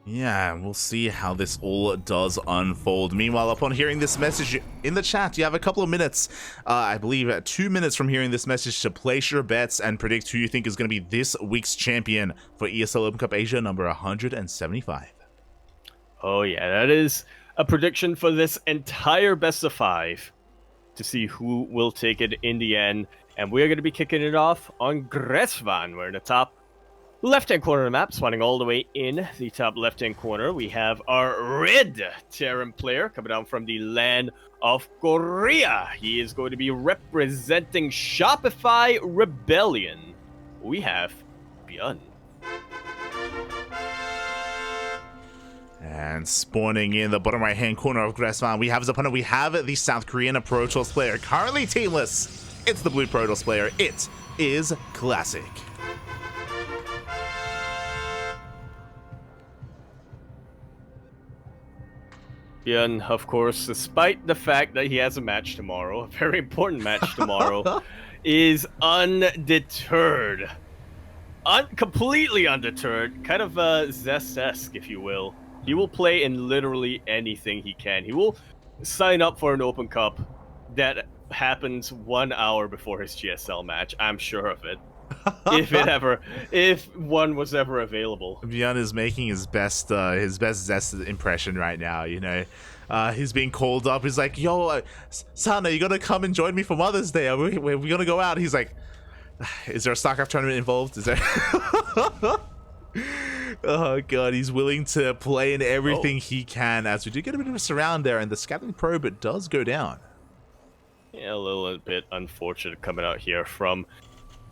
Yeah, we'll see how this all does unfold. Meanwhile, upon hearing this message in the chat, you have a couple of minutes, I believe 2 minutes from hearing this message to place your bets and predict who you think is going to be this week's champion for ESL Open Cup Asia number 175. Oh yeah, that is a prediction for this entire best of 5 to see who will take it in the end. And we're going to be kicking it off on Gresvan. We're in the top left-hand corner of the map, spawning all the way in the top left-hand corner. We have our red Terran player coming down from the land of Korea. He is going to be representing Shopify Rebellion. We have ByuN. And spawning in the bottom right-hand corner of Gresvan, we have his opponent. We have the South Korean Protoss player, currently teamless. It's the blue Protoss player. It is Classic. ByuN, of course, despite the fact that he has a match tomorrow, a very important match tomorrow, is undeterred. Completely undeterred, kind of Zest-esque, if you will. He will play in literally anything he can. He will sign up for an Open Cup that happens 1 hour before his GSL match. I'm sure of it. if one was ever available. ByuN is making his best Zest impression right now, you know. He's being called up. He's like, yo, Sana, you gotta come and join me for Mother's Day. We're gonna go out. He's like, is there a StarCraft tournament involved? Is there? Oh god, he's willing to play in everything he can, as we do get a bit of a surround there, and the scattering probe does go down. Yeah, a little bit unfortunate coming out here from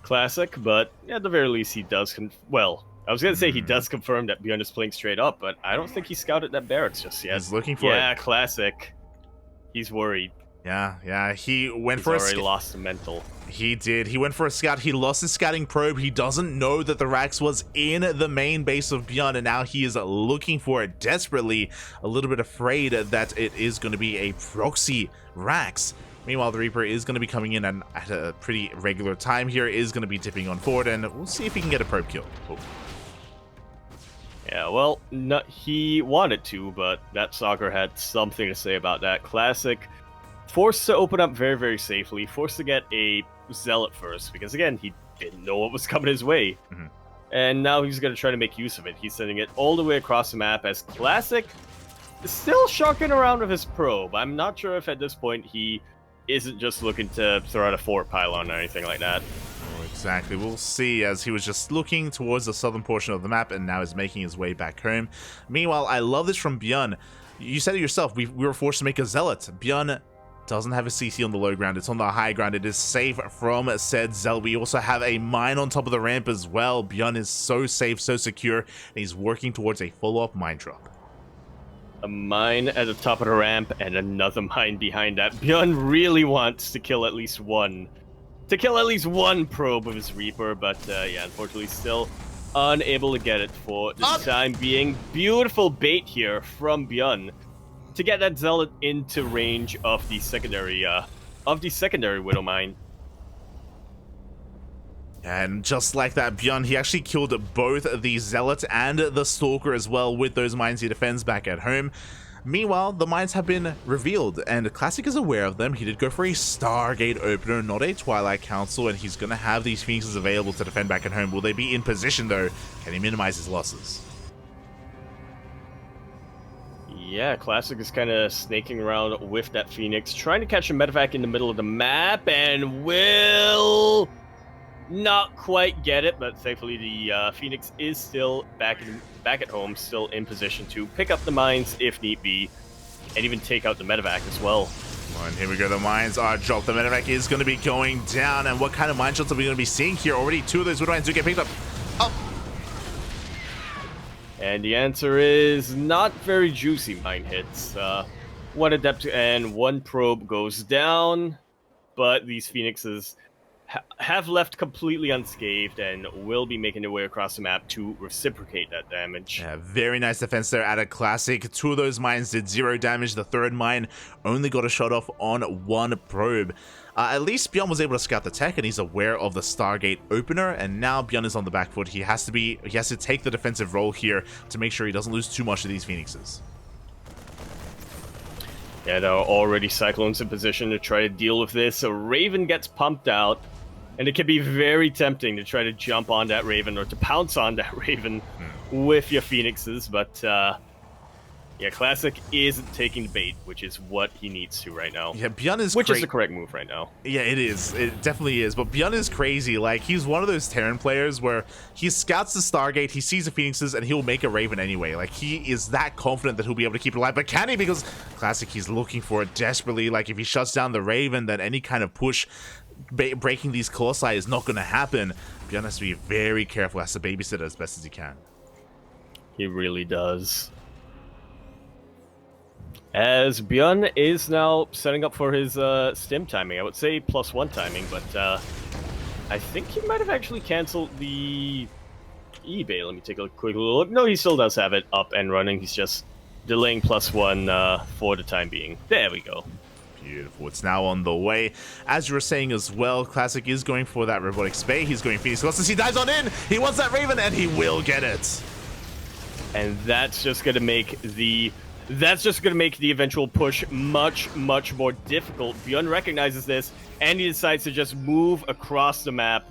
Classic, but at the very least he does well, I was gonna say he does confirm that ByuN is playing straight up, but I don't think he scouted that barracks just yet. He's looking for it. Yeah, Classic. He's worried. Yeah, he went He's for already lost the mental. He did. He went for a scout. He lost his scouting probe. He doesn't know that the Rax was in the main base of ByuN, and now he is looking for it desperately, a little bit afraid that it is going to be a proxy Rax. Meanwhile, the Reaper is going to be coming in and at a pretty regular time here, is going to be dipping on forward, and we'll see if he can get a probe kill. Oh. Yeah, well, he wanted to, but that soccer had something to say about that. Classic forced to open up very, very safely, forced to get a Zealot first, because again, he didn't know what was coming his way. And now he's going to try to make use of it. He's sending it all the way across the map as Classic is still sharking around with his probe. I'm not sure if at this point he isn't just looking to throw out a fort pylon or anything like that. Oh, exactly. We'll see, as he was just looking towards the southern portion of the map and now is making his way back home. Meanwhile, I love this from ByuN. You said it yourself, we were forced to make a Zealot. ByuN doesn't have a CC on the low ground, it's on the high ground. It is safe from said Zealot. We also have a mine on top of the ramp as well. ByuN is so safe, so secure, and he's working towards a follow-up mine drop. A mine at the top of the ramp and another mine behind that. ByuN really wants to kill at least one. To kill at least one probe with his Reaper, but yeah, unfortunately still unable to get it for the time being. Beautiful bait here from ByuN to get that Zealot into range of the secondary Widow mine. And just like that, ByuN, he actually killed both the Zealot and the Stalker as well with those mines he defends back at home. Meanwhile, the mines have been revealed, and Classic is aware of them. He did go for a Stargate opener, not a Twilight Council, and he's going to have these Phoenixes available to defend back at home. Will they be in position, though? Can he minimize his losses? Yeah, Classic is kind of snaking around with that Phoenix, trying to catch a medevac in the middle of the map, and will not quite get it, but thankfully the Phoenix is still back at home, still in position to pick up the mines if need be, and even take out the medevac as well. And here we go, the mines are dropped. The medevac is going to be going down, and what kind of mine shots are we going to be seeing here? Already 2 of those wood mines do get picked up. Oh! And the answer is not very juicy mine hits. 1 adept and 1 probe goes down, but these Phoenixes have left completely unscathed and will be making their way across the map to reciprocate that damage. Yeah, very nice defense there at a Classic. 2 of those mines did 0 damage. The 3rd mine only got a shot off on 1 probe. At least ByuN was able to scout the tech, and he's aware of the Stargate opener, and now ByuN is on the back foot. He has to take the defensive role here to make sure he doesn't lose too much of these Phoenixes. Yeah, there are already Cyclones in position to try to deal with this. So Raven gets pumped out, and it can be very tempting to try to jump on that Raven or to pounce on that Raven with your Phoenixes. But yeah, Classic isn't taking the bait, which is what he needs to right now. Yeah, ByuN is which is the correct move right now. Yeah, it is. It definitely is. But ByuN is crazy. Like, he's one of those Terran players where he scouts the Stargate, he sees the Phoenixes, and he'll make a Raven anyway. Like, he is that confident that he'll be able to keep it alive. But can he? Because Classic, he's looking for it desperately. Like, if he shuts down the Raven, then any kind of push breaking these Colossi is not going to happen. ByuN has to be very careful, has to babysit it as best as he can. He really does. As ByuN is now setting up for his stim timing. I would say +1 timing, but I think he might have actually canceled the eBay. Let me take a quick look. No, he still does have it up and running. He's just delaying +1 for the time being. There we go. Beautiful. It's now on the way. As you were saying as well, Classic is going for that Robotic Spay. He's going Phoenix Colossus. He dives on in. He wants that Raven, and he will get it. And that's just going to make the eventual push much, much more difficult. ByuN recognizes this, and he decides to just move across the map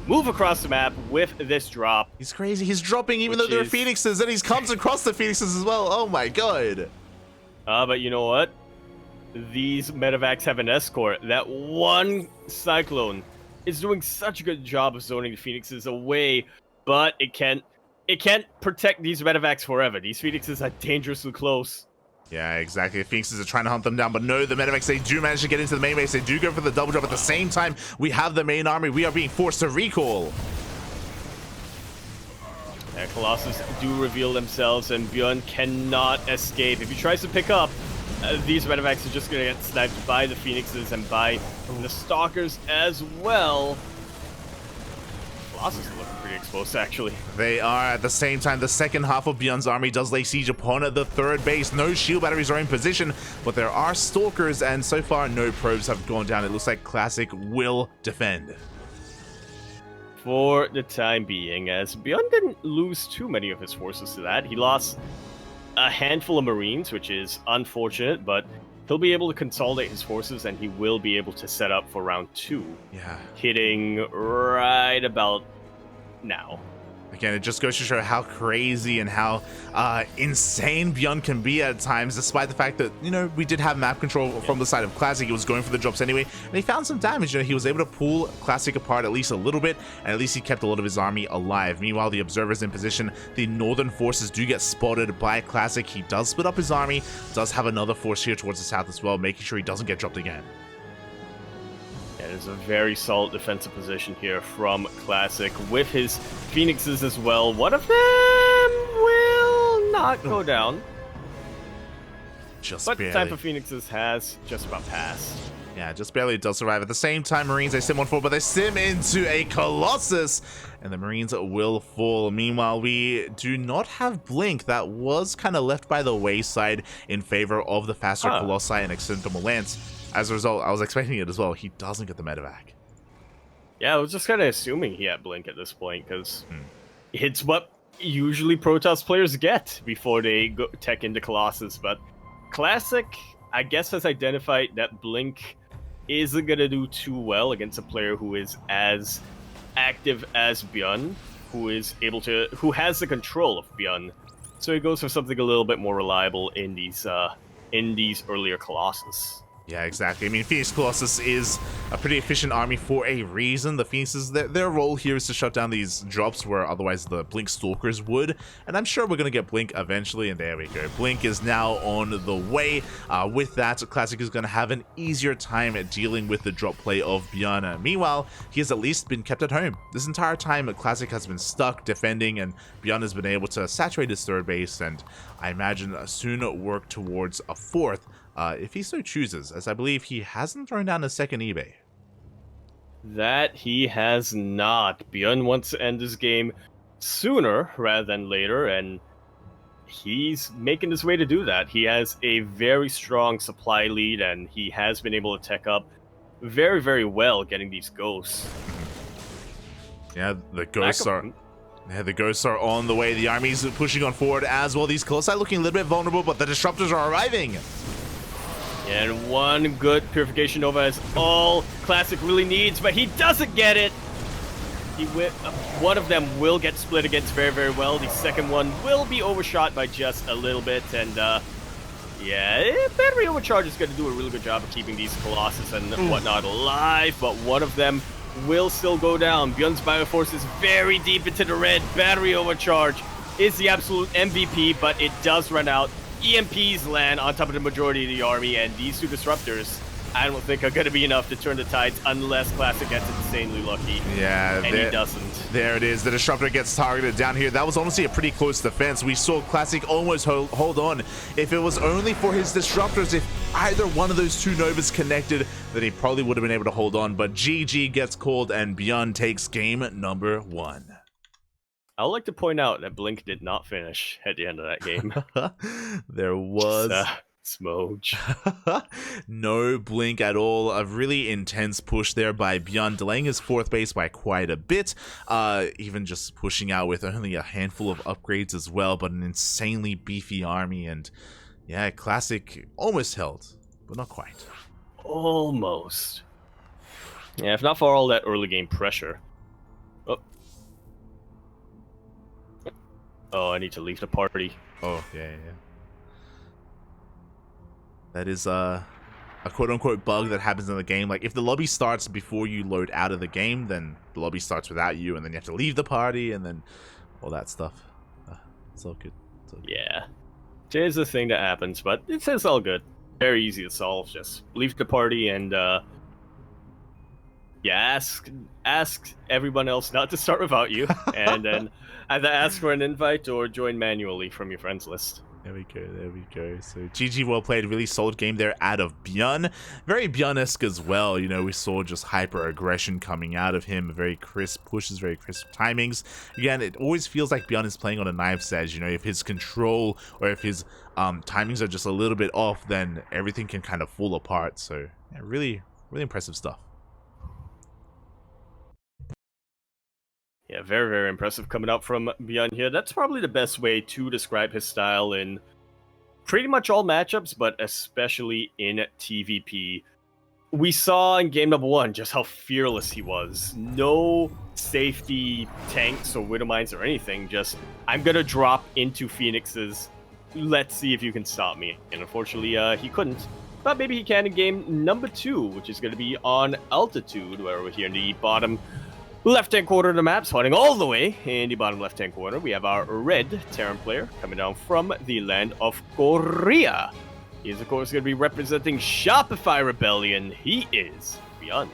with this drop. He's crazy. He's dropping even though there are Phoenixes, and he comes across the Phoenixes as well. Oh my god. But you know what? These medevacs have an escort. That one Cyclone is doing such a good job of zoning the Phoenixes away, but it can't protect these medevacs forever. These Phoenixes are dangerously close. Yeah, exactly. The Phoenixes are trying to hunt them down, but no, the medevacs, they do manage to get into the main base. They do go for the double jump. At the same time, we have the main army. We are being forced to recall. And Colossus do reveal themselves, and ByuN cannot escape. If he tries to pick up, these medevacs are just going to get sniped by the Phoenixes and by the Stalkers as well. Colossus is looking pretty exposed, actually. They are. At the same time, the second half of ByuN's army does lay siege upon the third base. No shield batteries are in position, but there are Stalkers, and so far, no probes have gone down. It looks like Classic will defend. For the time being, as ByuN didn't lose too many of his forces to that. He lost a handful of Marines, which is unfortunate, but he'll be able to consolidate his forces, and he will be able to set up for round 2. Yeah. Hitting right about now. Again, it just goes to show how crazy and how insane ByuN can be at times, despite the fact that, you know, we did have map control from the side of Classic. He was going for the drops anyway, and he found some damage. You know, he was able to pull Classic apart at least a little bit, and at least he kept a lot of his army alive. Meanwhile, the observers in position, the northern forces do get spotted by Classic. He does split up his army, does have another force here towards the south as well, making sure he doesn't get dropped again. Yeah, there's a very solid defensive position here from Classic with his Phoenixes as well. One of them will not go down. Just but barely. The time for Phoenixes has just about passed. Yeah, just barely does survive. At the same time, Marines, they sim on forward, but they sim into a Colossus, and the Marines will fall. Meanwhile, we do not have Blink. That was kind of left by the wayside in favor of the faster Colossi and Extendable Lance. As a result, I was expecting it as well. He doesn't get the medevac. Yeah, I was just kind of assuming he had Blink at this point, because it's what usually Protoss players get before they go tech into Colossus. But Classic, I guess, has identified that Blink isn't going to do too well against a player who is as active as ByuN, who has the control of ByuN. So he goes for something a little bit more reliable in these earlier Colossus. Yeah, exactly. I mean, Phoenix Colossus is a pretty efficient army for a reason. The Phoenixes, their role here is to shut down these drops where otherwise the Blink Stalkers would. And I'm sure we're going to get Blink eventually, and there we go. Blink is now on the way. With that, Classic is going to have an easier time at dealing with the drop play of ByuN. Meanwhile, he has at least been kept at home. This entire time, Classic has been stuck defending, and ByuN has been able to saturate his third base, and I imagine soon work towards a fourth. If he so chooses, as I believe he hasn't thrown down a second eBay. That he has not. ByuN wants to end this game sooner rather than later, and he's making his way to do that. He has a very strong supply lead, and he has been able to tech up very, very well getting these ghosts. Yeah, the ghosts are... Yeah, the ghosts are on the way. The army's pushing on forward as well. These colossi looking a little bit vulnerable, but the disruptors are arriving. And one good purification nova is all Classic really needs, but he doesn't get it. One of them will get split against very, very well. The second one will be overshot by just a little bit, and yeah, battery overcharge is going to do a really good job of keeping these colossus and whatnot alive, but one of them will still go down. ByuN's Bioforce is very deep into the red. Battery overcharge is the absolute MVP, but it does run out. EMPs land on top of the majority of the army, and these two disruptors, I don't think are going to be enough to turn the tides unless Classic gets insanely lucky. Yeah, and he doesn't. There it is. The disruptor gets targeted down here. That was honestly a pretty close defense. We saw Classic almost hold on. If it was only for his disruptors, if either one of those two Novas connected, then he probably would have been able to hold on. But GG gets called, and ByuN takes game number 1. I would like to point out that Blink did not finish at the end of that game. There was... Smooch. No blink at all. A really intense push there by ByuN, delaying his 4th base by quite a bit. Even just pushing out with only a handful of upgrades as well, but an insanely beefy army. And yeah, Classic almost held, but not quite. Almost. Yeah, if not for all that early game pressure. Oh, I need to leave the party. Oh, yeah. That is a quote-unquote bug that happens in the game. Like, if the lobby starts before you load out of the game, then the lobby starts without you, and then you have to leave the party, and then all that stuff. It's all good. Yeah. It is a thing that happens, but it's all good. Very easy to solve. Just leave the party and, yeah, ask everyone else not to start without you, and then either ask for an invite or join manually from your friends list. There we go. So GG, well played. Really solid game there out of ByuN. Very ByuN-esque as well. You know, we saw just hyper aggression coming out of him. Very crisp pushes, very crisp timings. Again, it always feels like ByuN is playing on a knife's edge. You know, if his control or if his timings are just a little bit off, then everything can kind of fall apart. So yeah, really impressive stuff. Yeah, very, very impressive coming out from ByuN here. That's probably the best way to describe his style in pretty much all matchups, but especially in TvP. We saw in game number 1 just how fearless he was. No safety tanks or Widowmines or anything. Just, I'm going to drop into Phoenixes. Let's see if you can stop me. And unfortunately, he couldn't. But maybe he can in game number 2, which is going to be on altitude, where we're here in the bottom left-hand corner of the map, spawning all the way in the bottom left-hand corner. We have our red Terran player coming down from the land of Korea. He is, of course, going to be representing Shopify Rebellion. He is ByuN.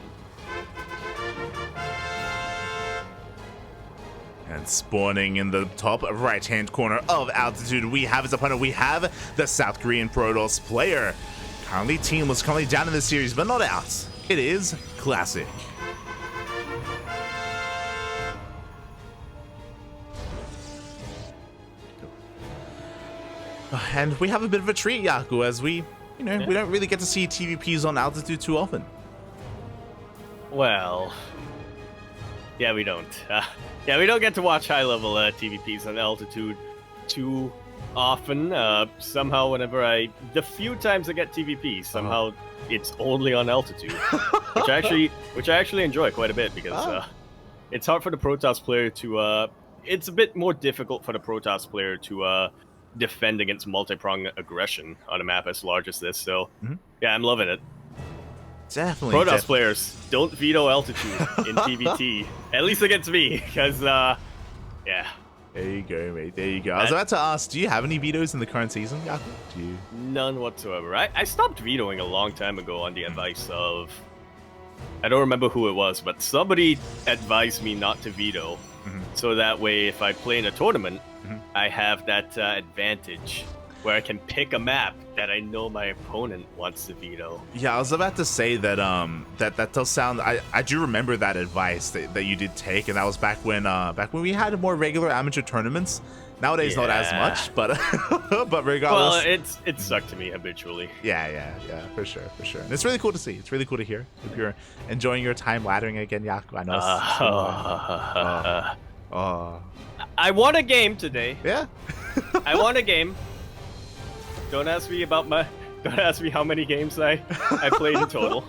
And spawning in the top right-hand corner of altitude, we have his opponent. We have the South Korean Protoss player. Currently teamless, currently down in the series, but not out. It is Classic. And we have a bit of a treat, Yaku, as we don't really get to see TvPs on altitude too often. Well, yeah, we don't. Yeah, we don't get to watch high-level TvPs on altitude too often. Somehow, the few times I get TvP, somehow it's only on altitude, which I actually enjoy quite a bit because it's hard for the Protoss player to. It's a bit more difficult for the Protoss player to. Defend against multi-pronged aggression on a map as large as this, so yeah, I'm loving it. Definitely. Protoss players, don't veto altitude in TvT, at least against me, because yeah. There you go, mate. There you go. I was about to ask, do you have any vetoes in the current season, Yaku? None whatsoever. I stopped vetoing a long time ago on the advice of, I don't remember who it was, but somebody advised me not to veto, so that way if I play in a tournament, I have that advantage where I can pick a map that I know my opponent wants to veto. Yeah, I was about to say that that does sound. I do remember that advice that you did take, and that was back when we had more regular amateur tournaments. Nowadays, not as much, but but regardless. Well, it sucked to me habitually. Yeah, for sure. And it's really cool to see. It's really cool to hear. If you're enjoying your time laddering again, Yaku, I know. I won a game today. Yeah. I won a game. Don't ask me how many games I played in total.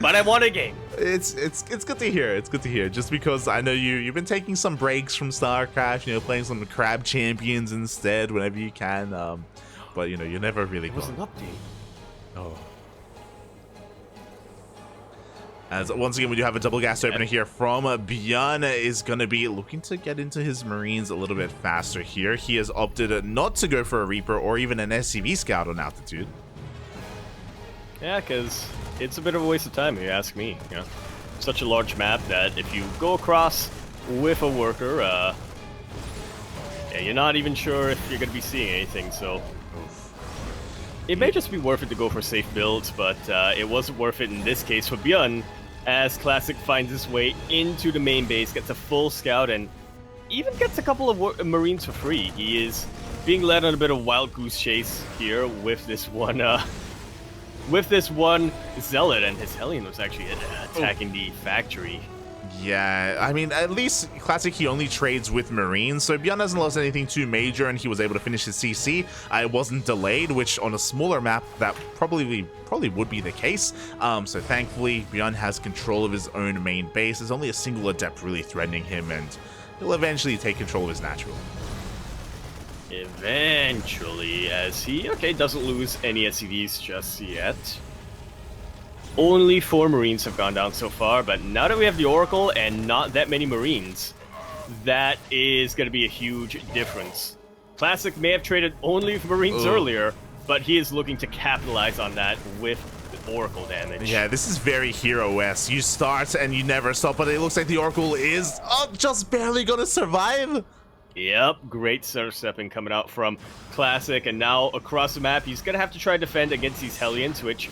But I won a game. It's good to hear. It's good to hear. Just because I know you've been taking some breaks from StarCraft, playing some Crab Champions instead whenever you can. But you're never really It was an update. Oh. As once again we do have a double gas opener here from ByuN is gonna be looking to get into his Marines a little bit faster here. He has opted not to go for a Reaper or even an SCV scout on altitude. Yeah, because it's a bit of a waste of time if you ask me. Such a large map that if you go across with a worker, you're not even sure if you're going to be seeing anything, so it may just be worth it to go for safe builds, but it wasn't worth it in this case for ByuN, as Classic finds his way into the main base, gets a full scout, and even gets a couple of Marines for free. He is being led on a bit of wild goose chase here with this one Zealot, and his Hellion was actually attacking the factory. Yeah, I mean, at least Classic, he only trades with Marines, so ByuN hasn't lost anything too major, and he was able to finish his CC. It wasn't delayed, which on a smaller map, that probably would be the case. So thankfully, ByuN has control of his own main base. There's only a single Adept really threatening him, and he'll eventually take control of his natural. Eventually, as he, doesn't lose any SCVs just yet. Only 4 Marines have gone down so far, but now that we have the Oracle and not that many Marines, that is going to be a huge difference. Classic may have traded only for Marines earlier, but he is looking to capitalize on that with the Oracle damage. Yeah, this is very Hero-esque. You start and you never stop, but it looks like the Oracle is just barely going to survive. Yep, great center stepping coming out from Classic, and now across the map, he's going to have to try to defend against these Hellions, which,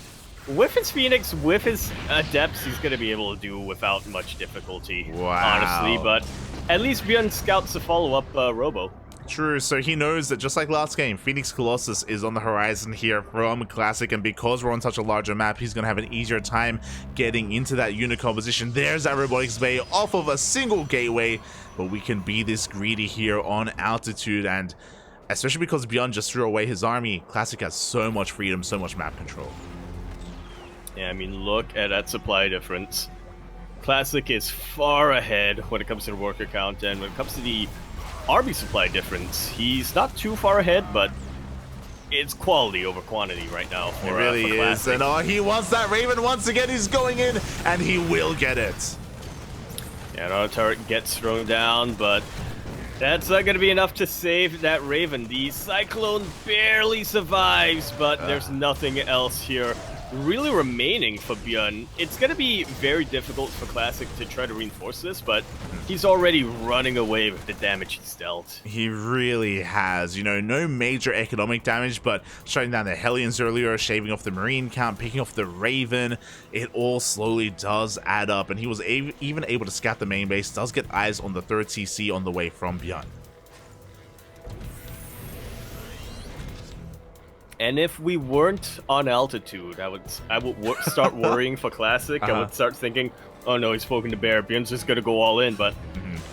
with his Phoenix, with his Adepts, he's going to be able to do without much difficulty, honestly, but at least ByuN scouts the follow-up Robo. True, so he knows that just like last game, Phoenix Colossus is on the horizon here from Classic, and because we're on such a larger map, he's going to have an easier time getting into that unit composition. There's that Robotics Bay off of a single gateway, but we can be this greedy here on altitude, and especially because ByuN just threw away his army, Classic has so much freedom, so much map control. Yeah, I mean, look at that supply difference. Classic is far ahead when it comes to the worker count, and when it comes to the army supply difference, he's not too far ahead, but it's quality over quantity right now. It really is, and he wants that Raven once again. He's going in, and he will get it. Yeah, another turret gets thrown down, but that's not going to be enough to save that Raven. The Cyclone barely survives, but there's nothing else here really remaining for ByuN. It's going to be very difficult for Classic to try to reinforce this, but he's already running away with the damage he's dealt. He really has. No major economic damage, but shutting down the Hellions earlier, shaving off the Marine count, picking off the Raven, it all slowly does add up, and he was even able to scout the main base, does get eyes on the 3rd CC on the way from ByuN. And if we weren't on altitude, I would start worrying for Classic. I would start thinking, oh no, he's poking the bear. ByuN's just gonna go all in. But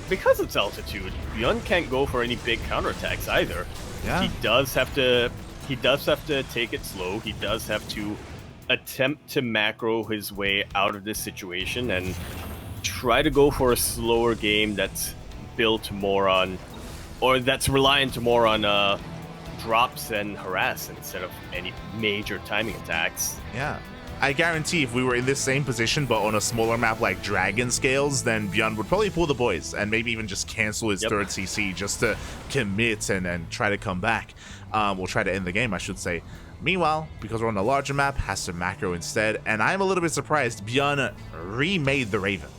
because it's altitude, ByuN can't go for any big counterattacks either. Yeah. He does have to take it slow. He does have to attempt to macro his way out of this situation and try to go for a slower game that's built more on, or that's reliant more on drops and harass instead of any major timing attacks. Yeah. I guarantee if we were in this same position but on a smaller map like Dragon Scales, then ByuN would probably pull the boys and maybe even just cancel his 3rd CC just to commit and try to come back. We'll try to end the game, I should say. Meanwhile, because we're on a larger map, has to macro instead, and I'm a little bit surprised ByuN remade the Raven.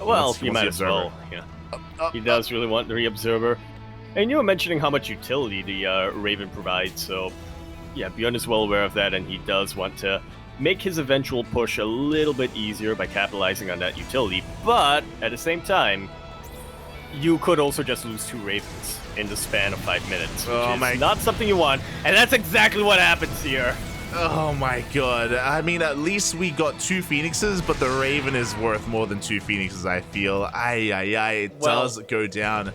Well, he might as well. Yeah. He does really want the Re-Observer. And you were mentioning how much utility the Raven provides, so yeah, ByuN is well aware of that, and he does want to make his eventual push a little bit easier by capitalizing on that utility, but at the same time, you could also just lose 2 Ravens in the span of 5 minutes, which is not something you want, and that's exactly what happens here. Oh my god. I mean, at least we got 2 Phoenixes, but the Raven is worth more than 2 Phoenixes, I feel. It does go down.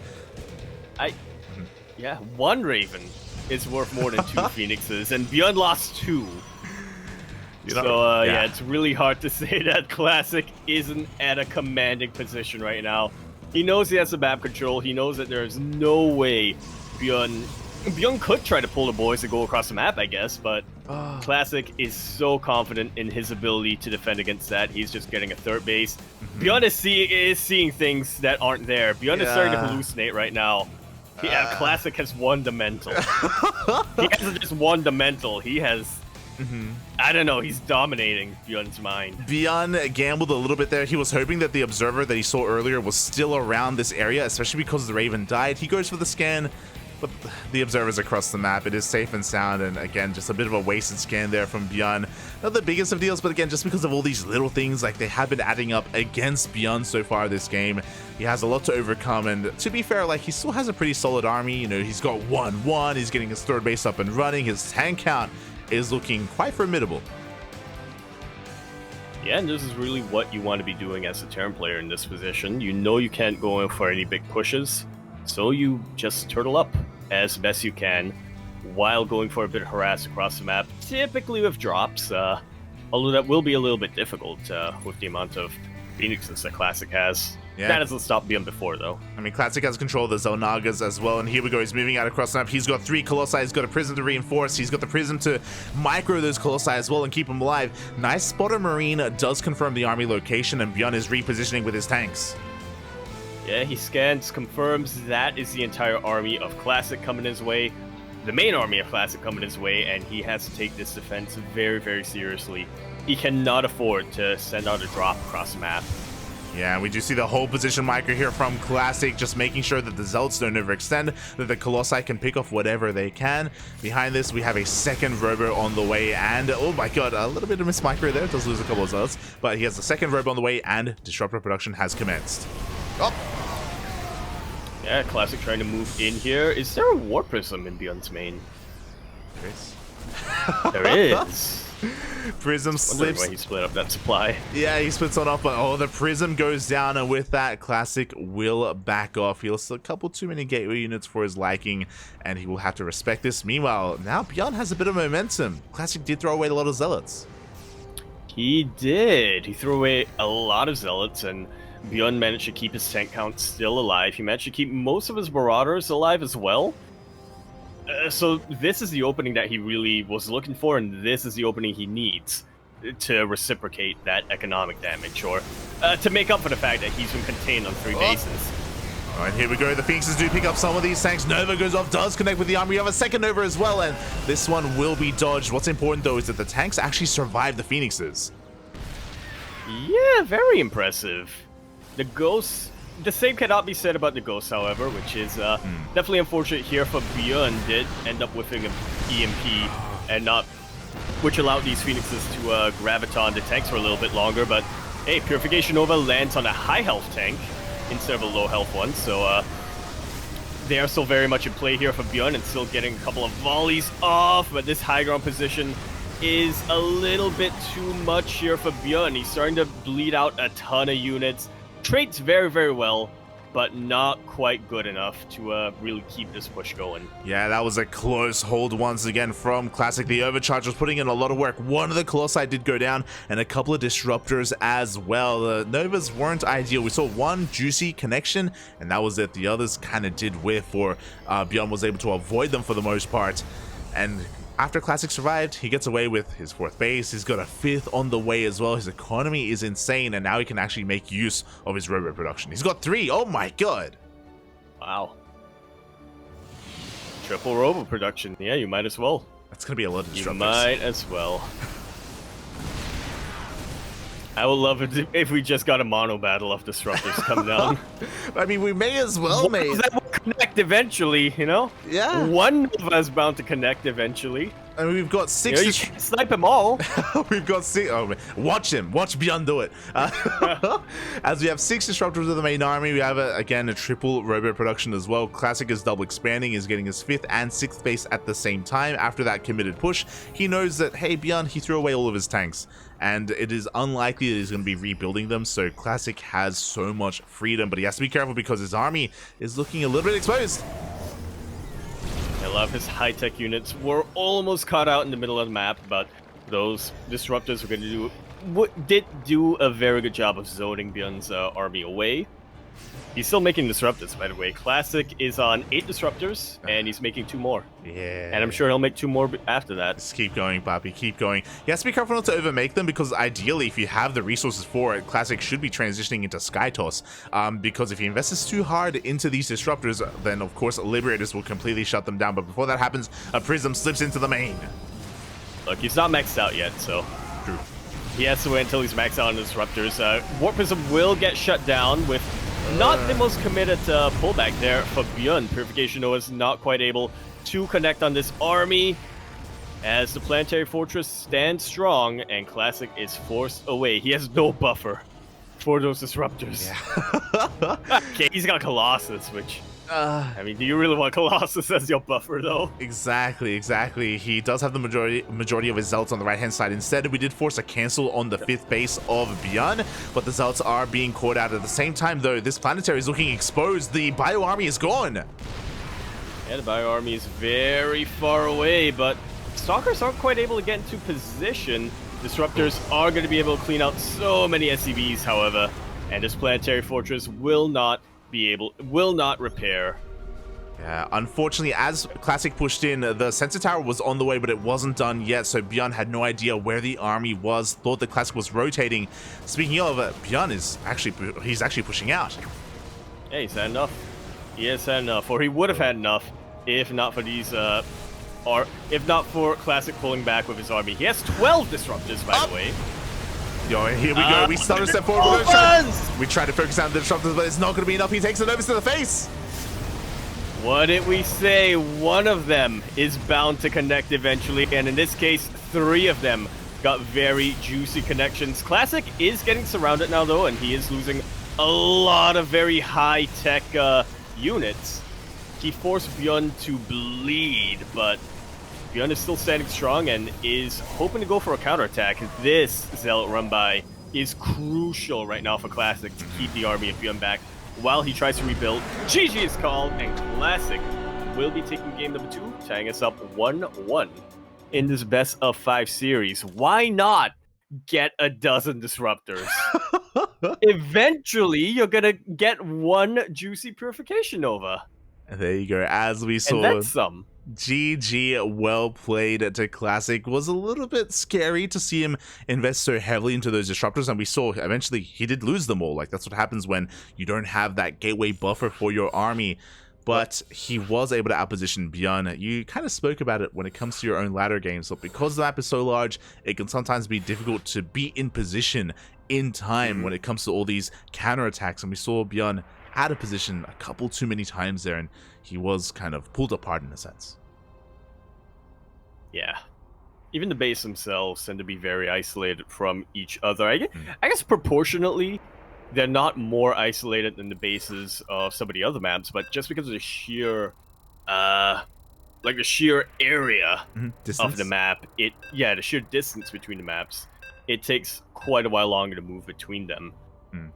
Yeah, 1 Raven is worth more than 2 Phoenixes, and ByuN lost 2. Yeah, it's really hard to say that Classic isn't at a commanding position right now. He knows he has the map control. He knows that there's no way ByuN could try to pull the boys to go across the map, I guess, but Classic is so confident in his ability to defend against that. He's just getting a 3rd base. ByuN is seeing things that aren't there. ByuN is starting to hallucinate right now. Yeah, Classic has won the mental. He hasn't just won the mental. He has... I don't know, he's dominating ByuN's mind. ByuN gambled a little bit there. He was hoping that the observer that he saw earlier was still around this area, especially because the Raven died. He goes for the scan, but the observer's across the map. It is safe and sound, and again, just a bit of a wasted scan there from ByuN. Not the biggest of deals, but again, just because of all these little things, like they have been adding up against ByuN so far this game. He has a lot to overcome, and to be fair, like, he still has a pretty solid army. You know, he's got 1-1, he's getting his 3rd base up and running, his tank count is looking quite formidable. Yeah, and this is really what you want to be doing as a Terran player in this position. You know you can't go in for any big pushes, so you just turtle up as best you can while going for a bit of harass across the map, typically with drops, although that will be a little bit difficult with the amount of Phoenixes that Classic has. Yeah. That hasn't stopped ByuN before, though. I mean, Classic has control of the Zelnagas as well, and here we go. He's moving out across the map. He's got 3 Colossi. He's got a Prism to reinforce. He's got the Prism to micro those Colossi as well and keep them alive. Nice spotter Marine does confirm the army location, and ByuN is repositioning with his tanks. Yeah, he scans, confirms that is the entire army of Classic coming his way. The main army of Classic coming his way, and he has to take this defense very, very seriously. He cannot afford to send out a drop across the map. Yeah, we do see the whole position micro here from Classic, just making sure that the Zealots don't overextend, that the Colossi can pick off whatever they can. Behind this, we have a 2nd Robo on the way, and oh my god, a little bit of miss micro there, does lose a couple of Zealots, but he has the 2nd Robo on the way, and Disruptor production has commenced. Oh! Yeah, Classic trying to move in here. Is there a War Prism in ByuN's main? There is. There is. Prism slips. Why he split up that supply. Yeah, he splits on off, but oh, the Prism goes down, and with that, Classic will back off. He lost a couple too many gateway units for his liking, and he will have to respect this. Meanwhile, now ByuN has a bit of momentum. Classic did throw away a lot of Zealots. He did. He threw away a lot of Zealots, and ByuN managed to keep his tank count still alive. He managed to keep most of his Marauders alive as well. So this is the opening that he really was looking for, and this is the opening he needs to reciprocate that economic damage, or to make up for the fact that he's been contained on 3 bases. All right, here we go. The Phoenixes do pick up some of these tanks. Nova goes off, does connect with the army. We have a 2nd Nova as well, and this one will be dodged. What's important, though, is that the tanks actually survive the Phoenixes. Yeah, very impressive. The Ghosts... The same cannot be said about the Ghosts, however, which is definitely unfortunate here for ByuN. Did end up whiffing an EMP, and not, which allowed these Phoenixes to graviton the tanks for a little bit longer. But hey, Purification Nova lands on a high health tank instead of a low health one, so they are still very much in play here for ByuN and still getting a couple of volleys off. But this high ground position is a little bit too much here for ByuN. He's starting to bleed out a ton of units. Traits very, very well, but not quite good enough to really keep this push going. Yeah, that was a close hold once again from Classic. The Overcharge was putting in a lot of work. One of the Colossi did go down, and a couple of Disruptors as well. The Novas weren't ideal. We saw one juicy connection, and that was it. The others kind of did whiff, or ByuN was able to avoid them for the most part. And after Classic survived, he gets away with his 4th base. He's got a 5th on the way as well. His economy is insane, and now he can actually make use of his Robo production. He's got 3. Oh my god. Wow. Triple Robo production. Yeah, you might as well. That's going to be a lot of Disruptors. You might as well. I would love it if we just got a mono battle of Disruptors come down. I mean, we may as well, mate. That will connect eventually, you know? Yeah. One of us bound to connect eventually. And we've got six. You can't snipe them all. We've got six. Oh, man. Watch him. Watch ByuN do it. As we have 6 disruptors of the main army, we have again a triple robo production as well. Classic is double expanding, is getting his 5th and 6th base at the same time. After that committed push, he knows that, hey, ByuN, he threw away all of his tanks, and it is unlikely that he's going to be rebuilding them. So Classic has so much freedom, but he has to be careful because his army is looking a little bit exposed. I love his high-tech units. We're almost caught out in the middle of the map, but those disruptors were going to did do a very good job of zoning ByuN's army away. He's still making disruptors, by the way. Classic is on 8 disruptors, and he's making 2 more. Yeah. And I'm sure he'll make 2 more after that. Just keep going, Papi. Keep going. He has to be careful not to overmake them, because ideally, if you have the resources for it, Classic should be transitioning into Sky Toss. Because if he invests too hard into these disruptors, then of course Liberators will completely shut them down. But before that happens, a Prism slips into the main. Look, he's not maxed out yet, so True. He has to wait until he's maxed out on disruptors. Warp Prism will get shut down with not the most committed pullback there for ByuN. Purification Nova is not quite able to connect on this army as the Planetary Fortress stands strong and Classic is forced away. He has no buffer for those disruptors. Yeah. Okay, he's got Colossus, which... I mean, do you really want Colossus as your buffer, though? Exactly, exactly. He does have the majority of his Zealots on the right-hand side. Instead, we did force a cancel on the 5th base of ByuN, but the Zealots are being caught out at the same time, though. This Planetary is looking exposed. The Bio army is gone. Yeah, the Bio army is very far away, but Stalkers aren't quite able to get into position. Disruptors are going to be able to clean out so many SCVs, however, and this Planetary Fortress will not repair. Yeah, unfortunately, as Classic pushed in, the sensor tower was on the way, but it wasn't done yet, so ByuN had no idea where the army was, thought the Classic was rotating. Speaking of, ByuN is actually pushing out. Yeah, he's had enough. He has had enough, or he would have had enough if not for these, or if not for Classic pulling back with his army. He has 12 disruptors, by the way. Yo, here we go. We start a step forward. We try to focus on the disruptors, but it's not going to be enough. He takes it over to the face. What did we say? One of them is bound to connect eventually, and in this case, 3 of them got very juicy connections. Classic is getting surrounded now, though, and he is losing a lot of very high-tech units. He forced ByuN to bleed, but ByuN is still standing strong and is hoping to go for a counterattack. This Zealot run-by is crucial right now for Classic to keep the army of ByuN back while he tries to rebuild. GG is called, and Classic will be taking game number 2, tying us up 1-1 in this best-of-5 series. Why not get a dozen disruptors? Eventually, you're going to get 1 juicy Purification Nova. There you go. As we saw... And that's some. GG, well played to Classic. Was a little bit scary to see him invest so heavily into those disruptors, and we saw eventually he did lose them all. Like, that's what happens when you don't have that gateway buffer for your army. But he was able to outposition ByuN. You kind of spoke about it when it comes to your own ladder games, but because the map is so large, it can sometimes be difficult to be in position in time when it comes to all these counterattacks. And we saw ByuN out of position a couple too many times there, and he was kind of pulled apart in a sense. Yeah. Even the base themselves tend to be very isolated from each other. I guess proportionately, they're not more isolated than the bases of some of the other maps, but just because of the sheer, like the sheer area of the map, the sheer distance between the maps, it takes quite a while longer to move between them.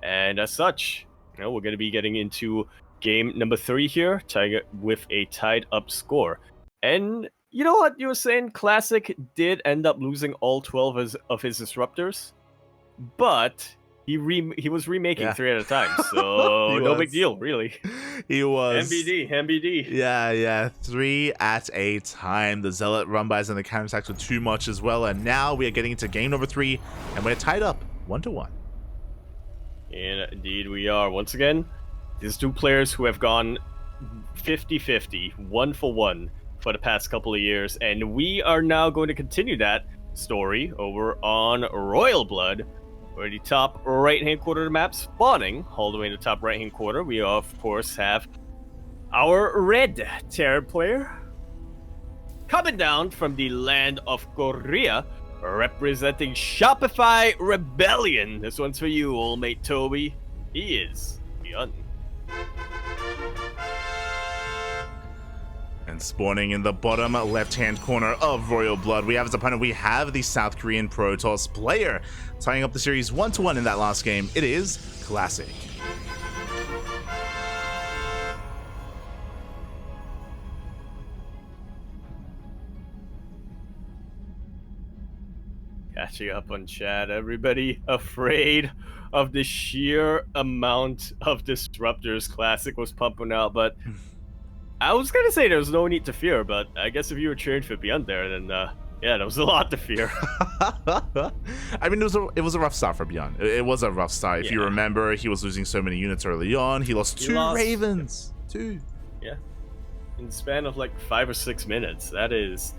And as such, you know, we're going to be getting into game number 3 here, tying it with a tied up score. And you know what you were saying? Classic did end up losing all 12 of his disruptors, but he was remaking 3 at a time, so no big deal, really. He was. MBD. Yeah, 3 at a time. The Zealot run-bys and the counterattacks were too much as well, and now we are getting into game number 3, and we're tied up 1-1. And indeed we are. Once again, these 2 players who have gone 50-50, 1-for-1 for the past couple of years, and we are now going to continue that story over on Royal Blood, where the top right-hand corner of the map, spawning all the way in the top right-hand corner, we of course have our red Terran player, coming down from the land of Korea, representing Shopify Rebellion. This one's for you, old mate Toby. He is ByuN. And spawning in the bottom left-hand corner of Royal Blood, we have as opponent, we have the South Korean Protoss player. Tying up the series 1-1 in that last game, it is Classic. Catching up on chat, everybody afraid of the sheer amount of disruptors Classic was pumping out, but I was gonna say there was no need to fear, but I guess if you were cheering for ByuN there, then yeah, there was a lot to fear. I mean, it was a rough start for ByuN. It was a rough start. If you remember, he was losing so many units early on. He lost two Ravens. Two. Yeah. In the span of like 5 or 6 minutes. That is...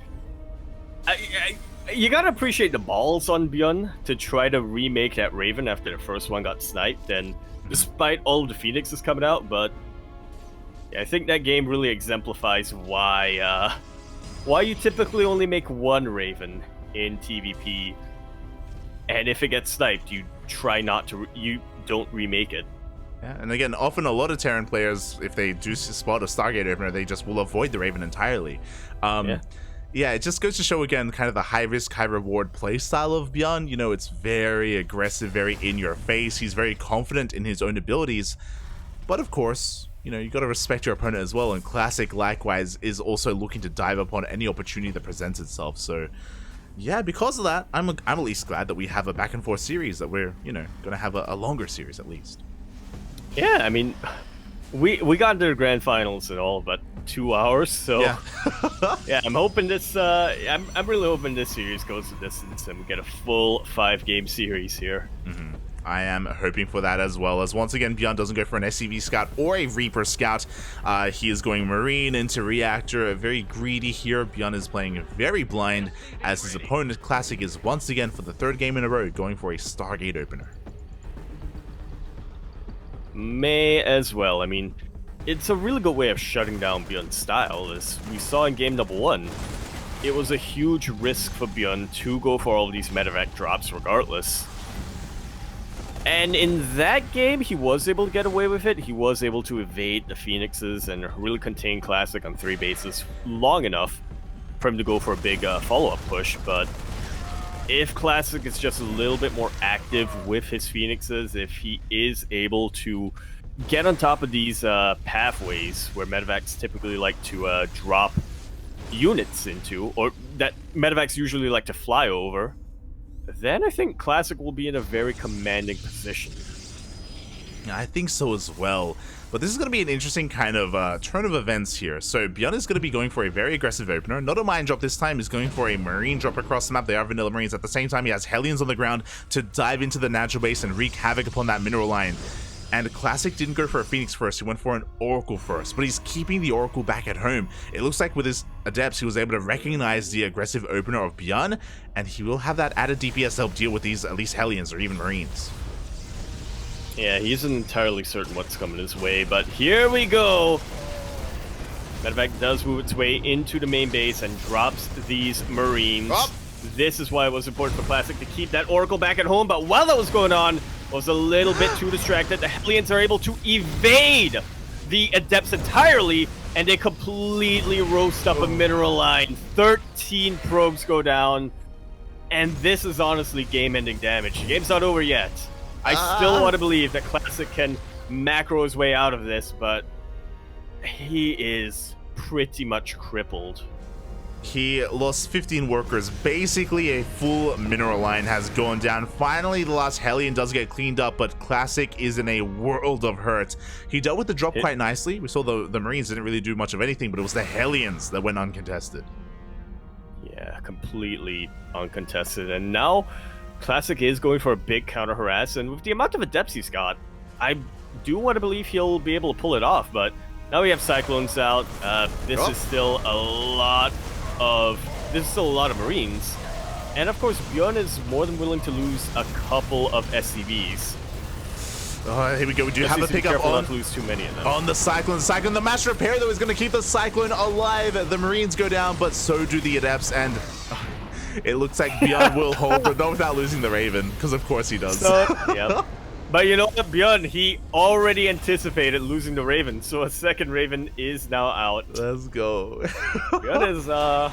you gotta appreciate the balls on ByuN to try to remake that Raven after the first one got sniped, and despite all of the Phoenixes coming out, but yeah, I think that game really exemplifies why you typically only make one Raven in TvP, and if it gets sniped, you try not to, you don't remake it. Yeah, and again, often a lot of Terran players, if they do spot a Stargate opener, they just will avoid the Raven entirely. Yeah, it just goes to show again kind of the high risk, high reward play style of ByuN. You know, it's very aggressive, very in your face. He's very confident in his own abilities. But of course, you know, you got to respect your opponent as well. And Classic, likewise, is also looking to dive upon any opportunity that presents itself. So, yeah, because of that, I'm at least glad that we have a back and forth series, that we're, you know, going to have a longer series at least. Yeah, I mean, we got into the grand finals in all but 2 hours, so yeah, yeah, I'm hoping this. I'm really hoping this series goes the distance and we get a full 5-game series here. I am hoping for that as well, as once again ByuN doesn't go for an SCV scout or a Reaper scout. He is going Marine into Reactor, very greedy here. ByuN is playing very blind, as his opponent Classic is once again for the 3rd game in a row going for a Stargate opener. May as well. I mean, it's a really good way of shutting down ByuN's style. As we saw in game number 1, it was a huge risk for ByuN to go for all of these medevac drops regardless. And in that game, he was able to get away with it. He was able to evade the Phoenixes and really contain Classic on 3 bases long enough for him to go for a big follow-up push. But if Classic is just a little bit more active with his Phoenixes, if he is able to get on top of these pathways where medevacs typically like to drop units into, or that medevacs usually like to fly over, then I think Classic will be in a very commanding position. I think so as well. But this is going to be an interesting kind of turn of events here. So ByuN is going to be going for a very aggressive opener. Not a mine drop this time. He's going for a Marine drop across the map. They are vanilla Marines. At the same time, he has Hellions on the ground to dive into the natural base and wreak havoc upon that mineral line. And Classic didn't go for a Phoenix first. He went for an Oracle first. But he's keeping the Oracle back at home. It looks like with his Adepts, he was able to recognize the aggressive opener of ByuN, and he will have that added DPS to help deal with these, at least Hellions or even Marines. Yeah, he isn't entirely certain what's coming his way, but here we go. Medevac does move its way into the main base and drops these Marines. Oh. This is why it was important for Classic to keep that Oracle back at home, but while that was going on, was a little bit too distracted. The Hellions are able to evade the Adepts entirely, and they completely roast up a mineral line. 13 probes go down, and this is honestly game-ending damage. The game's not over yet. I still want to believe that Classic can macro his way out of this, but he is pretty much crippled. He lost 15 workers. Basically, a full mineral line has gone down. Finally, the last Hellion does get cleaned up, but Classic is in a world of hurt. He dealt with the drop quite nicely. We saw the Marines didn't really do much of anything, but it was the Hellions that went uncontested. Yeah, completely uncontested. And now, Classic is going for a big counter harass, and with the amount of Adepts he's got, I do want to believe he'll be able to pull it off, but now we have Cyclones out. This is still a lot of Marines, and of course ByuN is more than willing to lose a couple of SCVs. Oh, here we go. We do have a pickup on. Not to lose too many of them. On the Cyclone. Cyclone, the mass repair, though, is going to keep the Cyclone alive. The Marines go down, but so do the Adepts, and it looks like ByuN will hold, but not without losing the Raven, because of course he does. Yep. But you know what, ByuN, he already anticipated losing the Raven, so a second Raven is now out. Let's go. ByuN is, yeah,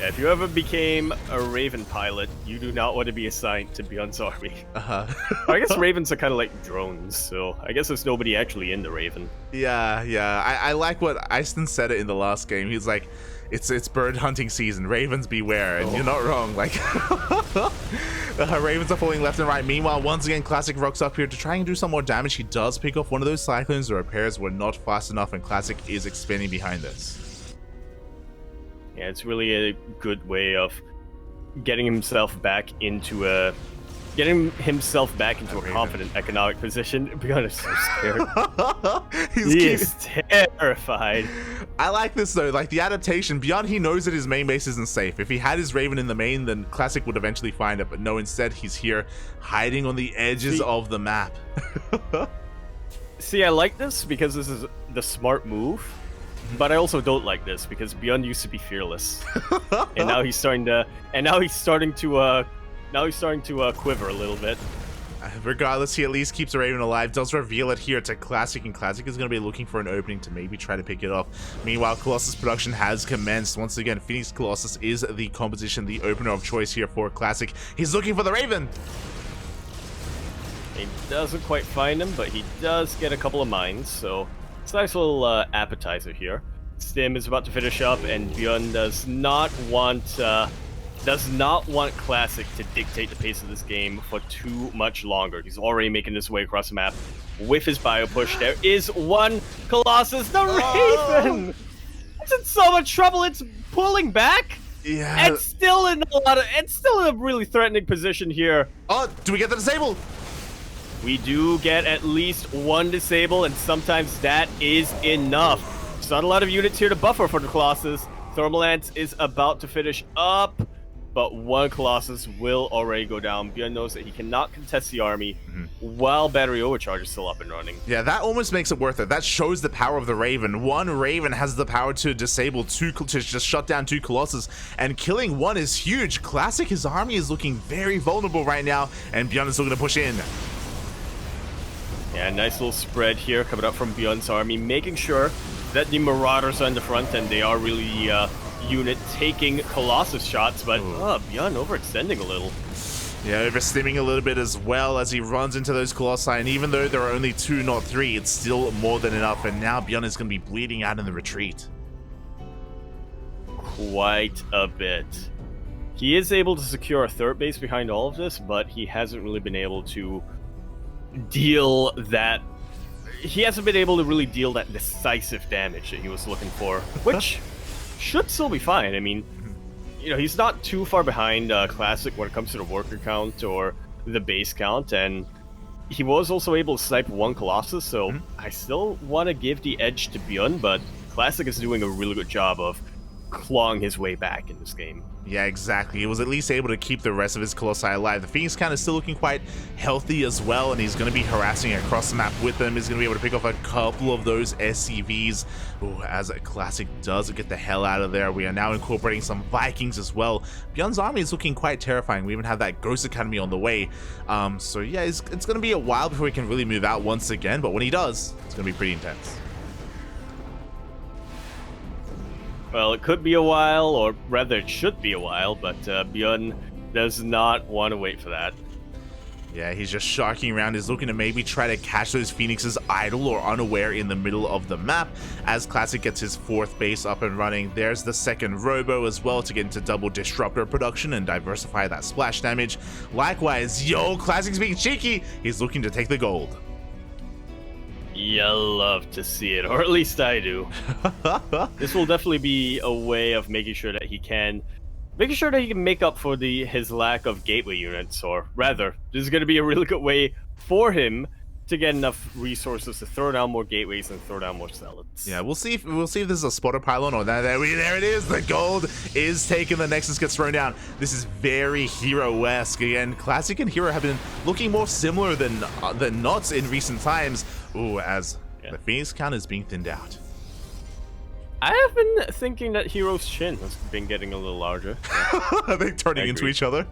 if you ever became a Raven pilot, you do not want to be assigned to ByuN's army. I guess Ravens are kind of like drones, so I guess there's nobody actually in the Raven. Yeah. I like what Eiston said it in the last game. He's like, it's bird hunting season. Ravens beware, and you're not wrong. Like, Ravens are falling left and right. Meanwhile, once again, Classic rocks up here to try and do some more damage. He does pick off one of those Cyclones. The repairs were not fast enough, and Classic is expanding behind this. Yeah, it's really a good way of getting himself back into a confident economic position. ByuN is so scared. He is terrified. I like this though, like the adaptation. ByuN, he knows that his main base isn't safe. If he had his Raven in the main, then Classic would eventually find it, but no, instead he's here hiding on the edges of the map. See, I like this because this is the smart move. But I also don't like this because ByuN used to be fearless, and now he's starting to, quiver a little bit. Regardless, he at least keeps the Raven alive. Does reveal it here to Classic, and Classic is going to be looking for an opening to maybe try to pick it off. Meanwhile, Colossus production has commenced. Once again, Phoenix Colossus is the composition, the opener of choice here for Classic. He's looking for the Raven. He doesn't quite find him, but he does get a couple of mines, so it's a nice little appetizer here. Stim is about to finish up, and ByuN does not want Classic to dictate the pace of this game for too much longer. He's already making his way across the map with his bio push. There is one Colossus, the Raven! It's in so much trouble, it's pulling back! Yeah. It's still in a really threatening position here. Oh, do we get the disable? We do get at least one disable, and sometimes that is enough. There's not a lot of units here to buffer for the Colossus. Thermal Lance is about to finish up, but one Colossus will already go down. ByuN knows that he cannot contest the army while Battery Overcharge is still up and running. Yeah, that almost makes it worth it. That shows the power of the Raven. One Raven has the power to disable to just shut down two Colossus, and killing one is huge. Classic, his army is looking very vulnerable right now, and ByuN is looking to push in. Yeah, nice little spread here coming up from ByuN's army, making sure that the Marauders are in the front and they are really unit taking Colossus shots, but ByuN overextending a little. Yeah, overstimming a little bit as well as he runs into those Colossi, and even though there are only two, not three, it's still more than enough, and now ByuN is going to be bleeding out in the retreat. Quite a bit. He is able to secure a third base behind all of this, but he hasn't really been able to deal that. He hasn't been able to really deal that decisive damage that he was looking for, which should still be fine. I mean, you know, he's not too far behind Classic when it comes to the worker count or the base count, and he was also able to snipe one Colossus, so I still want to give the edge to ByuN, but Classic is doing a really good job of clawing his way back in this game. Yeah, exactly. He was at least able to keep the rest of his Colossi alive. The Phoenix count is still looking quite healthy as well, and he's going to be harassing across the map with them. He's going to be able to pick off a couple of those SCVs. Ooh, as a Classic does get the hell out of there. We are now incorporating some Vikings as well. ByuN's army is looking quite terrifying. We even have that Ghost Academy on the way. So yeah, it's going to be a while before he can really move out once again, but when he does, it's going to be pretty intense. Well, it could be a while, or rather it should be a while, but ByuN does not want to wait for that. Yeah, he's just sharking around. He's looking to maybe try to catch those Phoenixes idle or unaware in the middle of the map as Classic gets his fourth base up and running. There's the second Robo as well to get into double Disruptor production and diversify that splash damage. Likewise, Classic's being cheeky. He's looking to take the gold. You love to see it, or at least I do. This will definitely be a way of making sure that he can make up for his lack of gateway units, or rather, this is going to be a really good way for him to get enough resources to throw down more gateways and throw down more zealots. Yeah, we'll see if this is a spotter pylon or that. There it is. The gold is taken. The Nexus gets thrown down. This is very Hero-esque. Again, Classic and Hero have been looking more similar than not in recent times. Ooh, as the Phoenix count is being thinned out. I have been thinking that Hero's chin has been getting a little larger. Are they turning into each other?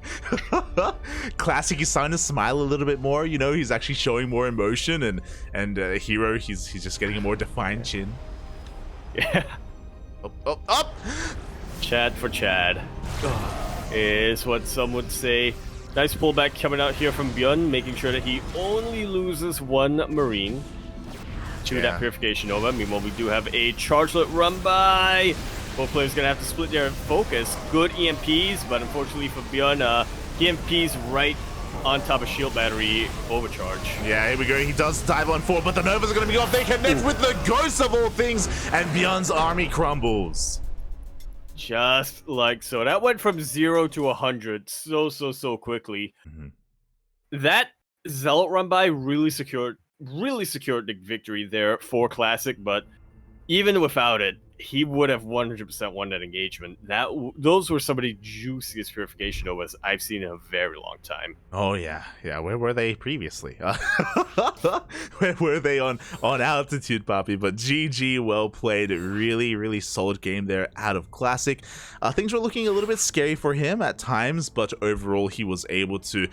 Classic, he's starting to smile a little bit more. You know, he's actually showing more emotion, and Hero, he's just getting a more defined chin. Yeah. Up! Chad for Chad is what some would say. Nice pullback coming out here from ByuN, making sure that he only loses one Marine to that Purification Nova. Meanwhile, we do have a chargelet run by. Both players going to have to split their focus. Good EMPs, but unfortunately for ByuN, EMPs right on top of shield battery overcharge. Yeah, here we go. He does dive on forward, but the Novas are going to be off. They connect with the ghost of all things, and ByuN's army crumbles. Just like so. That went from 0 to 100 so quickly. That Zealot run by really secured the victory there for Classic, but even without it, he would have 100% won that engagement. Those were some of the juiciest Purification Novas I've seen in a very long time. Oh yeah. Where were they previously? Where were they on altitude, Poppy? But GG, well played. Really solid game there out of Classic. Things were looking a little bit scary for him at times, but overall he was able to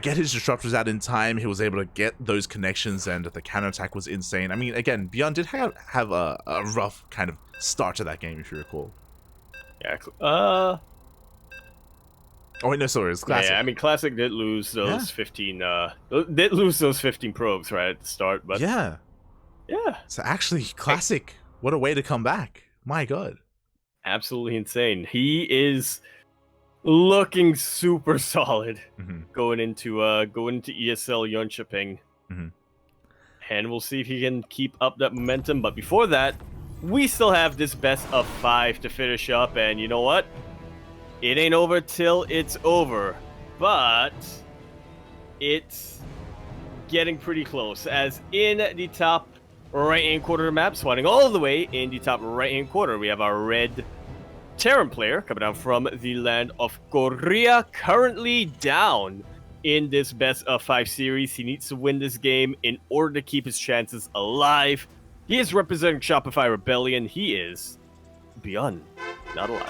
get his disruptors out in time. He was able to get those connections, and the counterattack was insane. I mean, again, ByuN did have a rough kind of start to that game, if you recall. Yeah. Oh wait, no, sorry, it's Classic. Yeah, I mean, Classic did lose those 15. Did lose those 15 probes right at the start, but yeah. So actually, Classic, what a way to come back! My God, absolutely insane. He is looking super solid going into ESL Jönköping. And we'll see if he can keep up that momentum. But before that, we still have this best of 5 to finish up. And you know what? It ain't over till it's over. But it's getting pretty close. As in the top right-hand quarter of the map, swatting all the way in the top right-hand quarter, we have our red Terran player coming down from the land of Korea, currently down in this best of 5 series. He needs to win this game in order to keep his chances alive. He is representing Shopify Rebellion. He is ByuN, not alive.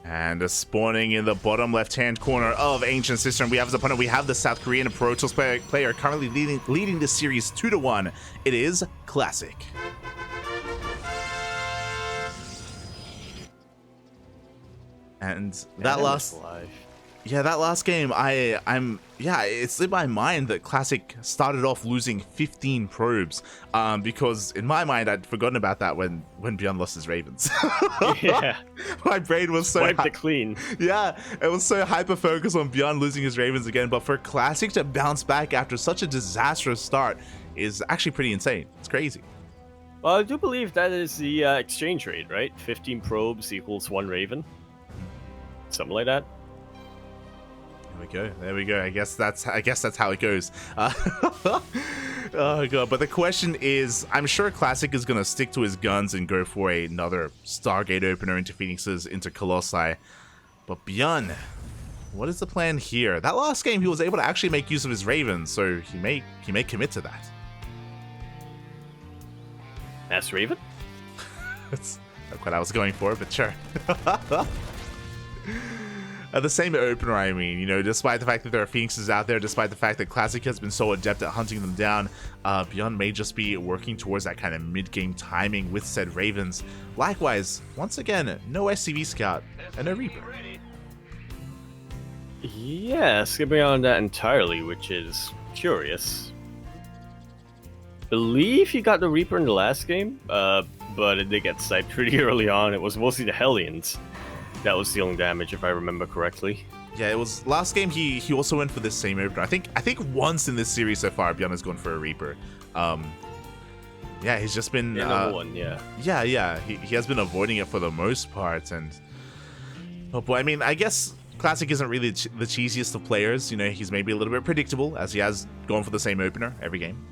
And spawning in the bottom left-hand corner of Ancient Cistern, we have as opponent, we have the South Korean Pro Tours player currently leading this series 2-1. It is Classic. And that last game, it slipped my mind that Classic started off losing 15 probes, because in my mind I'd forgotten about that when ByuN lost his Ravens. Yeah, my brain was so wiped it clean. Yeah, it was so hyper focused on ByuN losing his Ravens again, but for Classic to bounce back after such a disastrous start is actually pretty insane. It's crazy. Well, I do believe that is the exchange rate, right? 15 probes equals 1 Raven. Something like that. There we go. I guess that's how it goes. Oh God! But the question is, I'm sure Classic is gonna stick to his guns and go for another Stargate opener into Phoenixes, into Colossi. But ByuN, what is the plan here? That last game, he was able to actually make use of his Ravens, so he may commit to that. That's Raven. That's not what I was going for, but sure. The same opener, I mean, you know, despite the fact that there are Phoenixes out there, despite the fact that Classic has been so adept at hunting them down, ByuN may just be working towards that kind of mid-game timing with said Ravens. Likewise, once again, no SCV Scout and no Reaper. Yeah, skipping on that entirely, which is curious. Believe he got the Reaper in the last game, but it did get sniped pretty early on. It was mostly the Hellions that was dealing damage, if I remember correctly. Yeah, it was last game. He also went for this same opener. I think once in this series so far, ByuN has gone for a Reaper. Yeah, he's just been number one. Yeah. He has been avoiding it for the most part. And oh boy, I mean, I guess Classic isn't really the cheesiest of players. You know, he's maybe a little bit predictable, as he has gone for the same opener every game.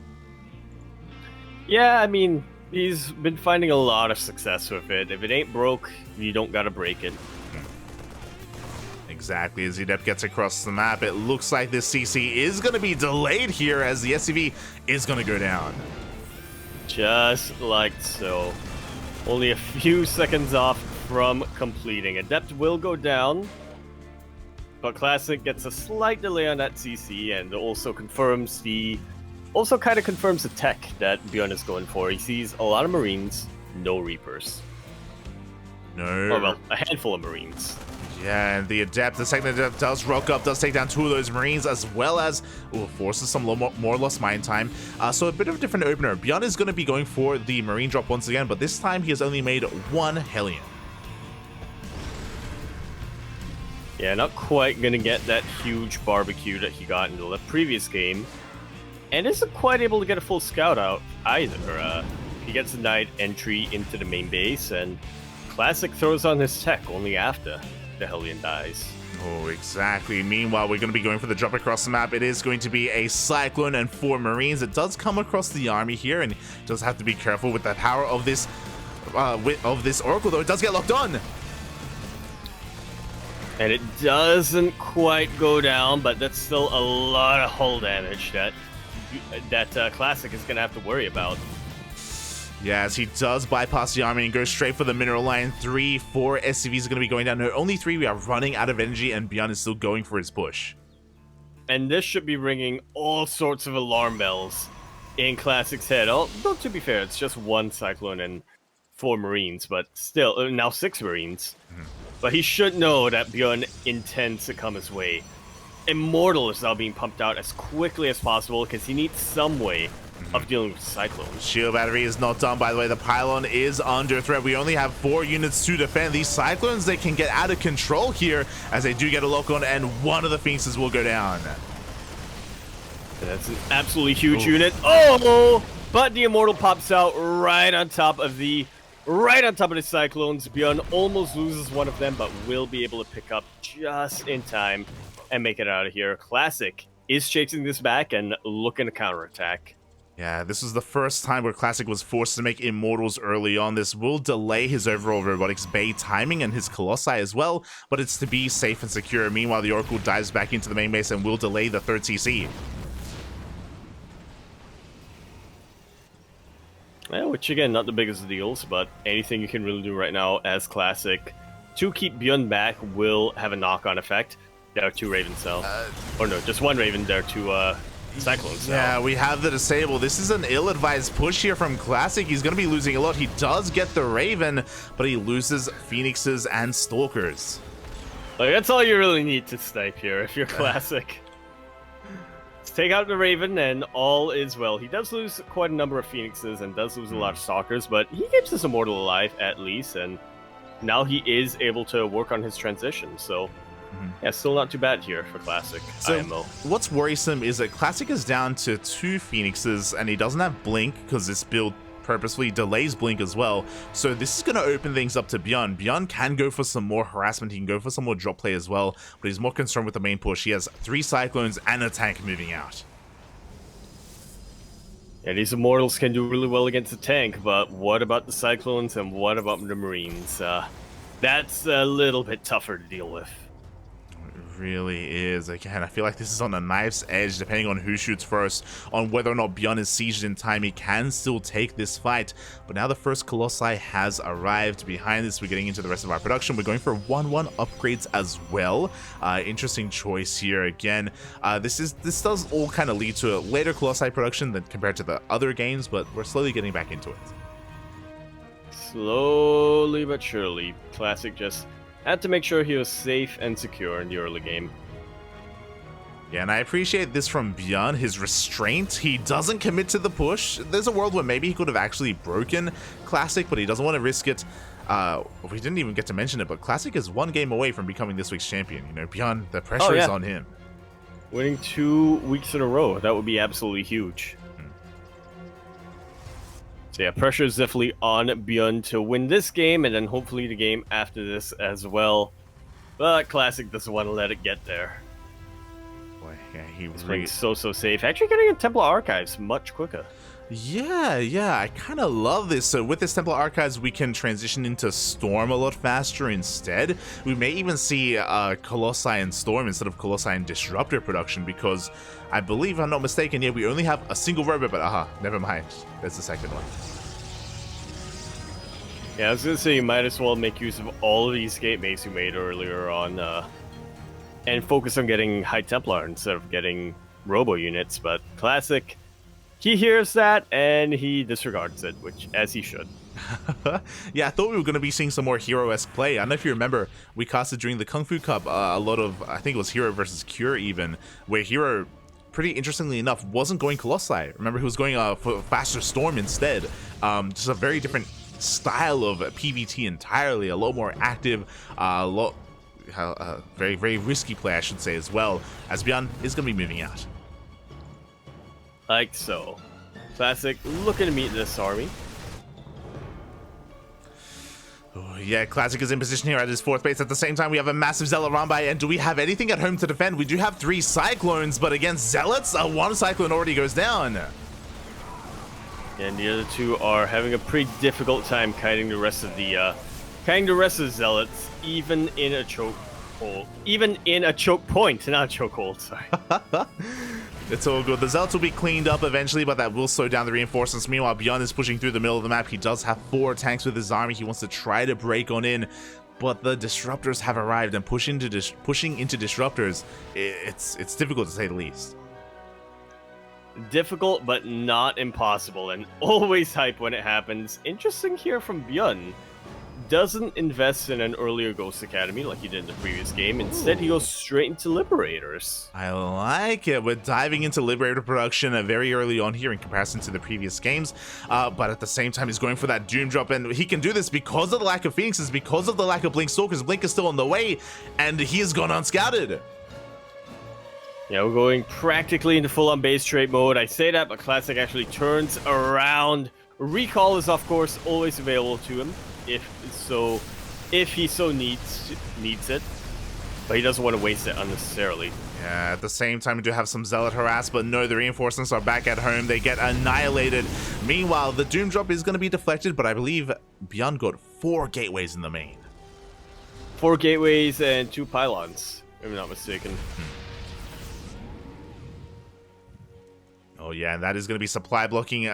Yeah, I mean, he's been finding a lot of success with it. If it ain't broke, you don't gotta break it. Exactly. As Adept gets across the map, it looks like this CC is going to be delayed here, as the SCV is going to go down. Just like so. Only a few seconds off from completing. Adept will go down, but Classic gets a slight delay on that CC, and also confirms the tech that ByuN is going for. He sees a lot of Marines, no Reapers. No. Oh, well, a handful of Marines. Yeah, and the second Adept does rock up, does take down 2 of those Marines, as well as forces some more lost mine time. So a bit of a different opener. ByuN is going to be going for the Marine drop once again, but this time he has only made 1 Hellion. Yeah, not quite going to get that huge barbecue that he got in the previous game. And isn't quite able to get a full scout out either. He gets denied entry into the main base, and Classic throws on his tech only after the Hellion dies. Oh, exactly. Meanwhile, we're going to be going for the drop across the map. It is going to be a Cyclone and 4 Marines. It does come across the army here, and does have to be careful with the power of this Oracle, though. It does get locked on. And it doesn't quite go down, but that's still a lot of hull damage that Classic is going to have to worry about. Yeah, as he does bypass the army and goes straight for the mineral line. 3, 4 SCVs are going to be going down. No, only 3. We are running out of energy, and ByuN is still going for his push. And this should be ringing all sorts of alarm bells in Classic's head. Oh, though, to be fair, it's just 1 Cyclone and 4 Marines, but still, now 6 Marines. But he should know that ByuN intends to come his way. Immortal is now being pumped out as quickly as possible because he needs some way of dealing with Cyclones. Shield battery is not done, by the way. The pylon is under threat. We only have 4 units to defend. These Cyclones, they can get out of control here as they do get a lock on, and 1 of the Phoenixes will go down. That's an absolutely huge unit. Oh! But the Immortal pops out right on top of the Cyclones. ByuN almost loses 1 of them, but will be able to pick up just in time and make it out of here. Classic is chasing this back and looking to counterattack. Yeah, this was the first time where Classic was forced to make Immortals early on. This will delay his overall Robotics Bay timing and his Colossi as well, but it's to be safe and secure. Meanwhile, the Oracle dives back into the main base and will delay the 3rd CC. Yeah, which again, not the biggest of deals, but anything you can really do right now as Classic to keep ByuN back will have a knock-on effect. There are 2 Raven cells. Or no, just 1 Raven. There are 2 Cyclones. Yeah, we have the disable. This is an ill-advised push here from Classic. He's going to be losing a lot. He does get the Raven, but he loses Phoenixes and Stalkers. Like, that's all you really need to snipe here if you're Classic. Just take out the Raven and all is well. He does lose quite a number of Phoenixes and does lose a lot of Stalkers, but he keeps his Immortal alive at least, and now he is able to work on his transition, so yeah, still not too bad here for Classic IMO. What's worrisome is that Classic is down to 2 Phoenixes, and he doesn't have Blink because this build purposefully delays Blink as well. So this is going to open things up to ByuN. ByuN can go for some more harassment. He can go for some more drop play as well, but he's more concerned with the main push. He has 3 Cyclones and a tank moving out. Yeah, these Immortals can do really well against the tank, but what about the Cyclones and what about the Marines? That's a little bit tougher to deal with. Really is. Again, I feel like this is on a knife's edge, depending on who shoots first, on whether or not ByuN is sieged in time. He can still take this fight, but now the first Colossi has arrived. Behind this, we're getting into the rest of our production. We're going for 1-1 upgrades as well. Interesting choice here. Again, this does all kind of lead to a later Colossi production than compared to the other games, but we're slowly getting back into it. Slowly but surely, Classic just had to make sure he was safe and secure in the early game. Yeah, and I appreciate this from ByuN, his restraint. He doesn't commit to the push. There's a world where maybe he could have actually broken Classic, but he doesn't want to risk it. We didn't even get to mention it, but Classic is 1 game away from becoming this week's champion. You know, ByuN, the pressure is on him. Winning 2 weeks in a row, that would be absolutely huge. So yeah, pressure is definitely on ByuN to win this game, and then hopefully the game after this as well. But Classic doesn't want to let it get there. Boy, yeah, He's playing so safe. Actually getting in Templar Archives much quicker. Yeah, I kind of love this. So with this Temple Archives, we can transition into Storm a lot faster instead. We may even see Colossi and Storm instead of Colossi and Disruptor production, because I believe, if I'm not mistaken, yeah, we only have a single robot, but never mind. That's the second one. Yeah, I was going to say, you might as well make use of all of these Gatemates you made earlier on, and focus on getting High Templar instead of getting Robo units, but Classic... He hears that, and he disregards it, which, as he should. Yeah, I thought we were going to be seeing some more Hero-esque play. I don't know if you remember, we casted during the Kung Fu Cup a lot of, I think it was Hero versus Cure even, where Hero, pretty interestingly enough, wasn't going Colossi. Remember, he was going for faster Storm instead. Just a very different style of PvT entirely, a lot more active, very, very risky play, I should say, as well, as ByuN is going to be moving out. Like so. Classic looking to meet this army. Oh, yeah, Classic is in position here at his 4th base. At the same time, we have a massive Zealot run by, and do we have anything at home to defend? We do have 3 Cyclones, but against Zealots, 1 Cyclone already goes down. And the other 2 are having a pretty difficult time kiting the rest of the Zealots, even in a choke hole. Even in a choke point, not a choke hold, sorry. It's all good. The Zealots will be cleaned up eventually, but that will slow down the reinforcements. Meanwhile, ByuN is pushing through the middle of the map. He does have 4 tanks with his army. He wants to try to break on in, but the Disruptors have arrived, and pushing into Disruptors, it's difficult to say the least. Difficult, but not impossible, and always hype when it happens. Interesting here from ByuN. Doesn't invest in an earlier Ghost Academy like he did in the previous game. Instead, he goes straight into Liberators. I like it. We're diving into Liberator production very early on here in comparison to the previous games. But at the same time, he's going for that Doom Drop, and he can do this because of the lack of Phoenixes, because of the lack of Blink Stalkers. Blink is still on the way, and he has gone unscouted. Yeah, we're going practically into full-on base trade mode. I say that, but Classic actually turns around. Recall is, of course, always available to him if he so needs it, but he doesn't want to waste it unnecessarily. Yeah, at the same time, we do have some Zealot harass, but no, the reinforcements are back at home. They get annihilated. Meanwhile, the Doom Drop is going to be deflected, but I believe ByuN got 4 gateways in the main. 4 gateways and 2 pylons, if I'm not mistaken. Oh yeah, and that is going to be supply blocking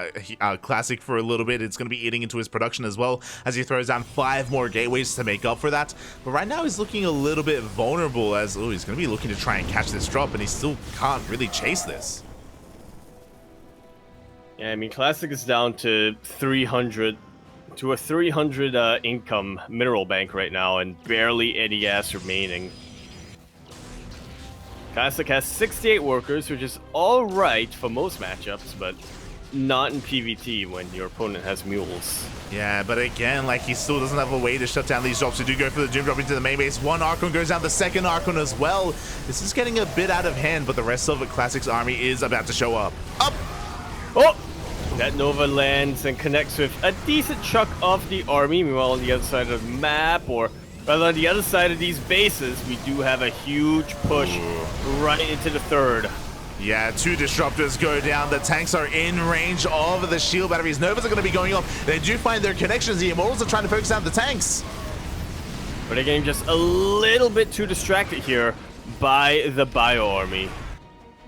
Classic for a little bit. It's going to be eating into his production as well, as he throws down 5 more gateways to make up for that. But right now he's looking a little bit vulnerable, as he's going to be looking to try and catch this drop, and he still can't really chase this. Yeah, I mean, Classic is down to 300 income mineral bank right now, and barely any gas remaining. Classic has 68 workers, which is alright for most matchups, but not in PvT when your opponent has mules. Yeah, but again, like, he still doesn't have a way to shut down these drops. We do go for the Doom Drop into the main base. 1 Archon goes down, the 2nd Archon as well. This is getting a bit out of hand, but the rest of Classic's army is about to show up. Oh! That Nova lands and connects with a decent chunk of the army. Meanwhile, on the other side of the map, or rather on the other side of these bases, we do have a huge push right into the 3rd. Yeah, 2 Disruptors go down. The tanks are in range of the shield batteries. Novas are going to be going off. They do find their connections. The Immortals are trying to focus down the tanks. But they're getting just a little bit too distracted here by the Bio army.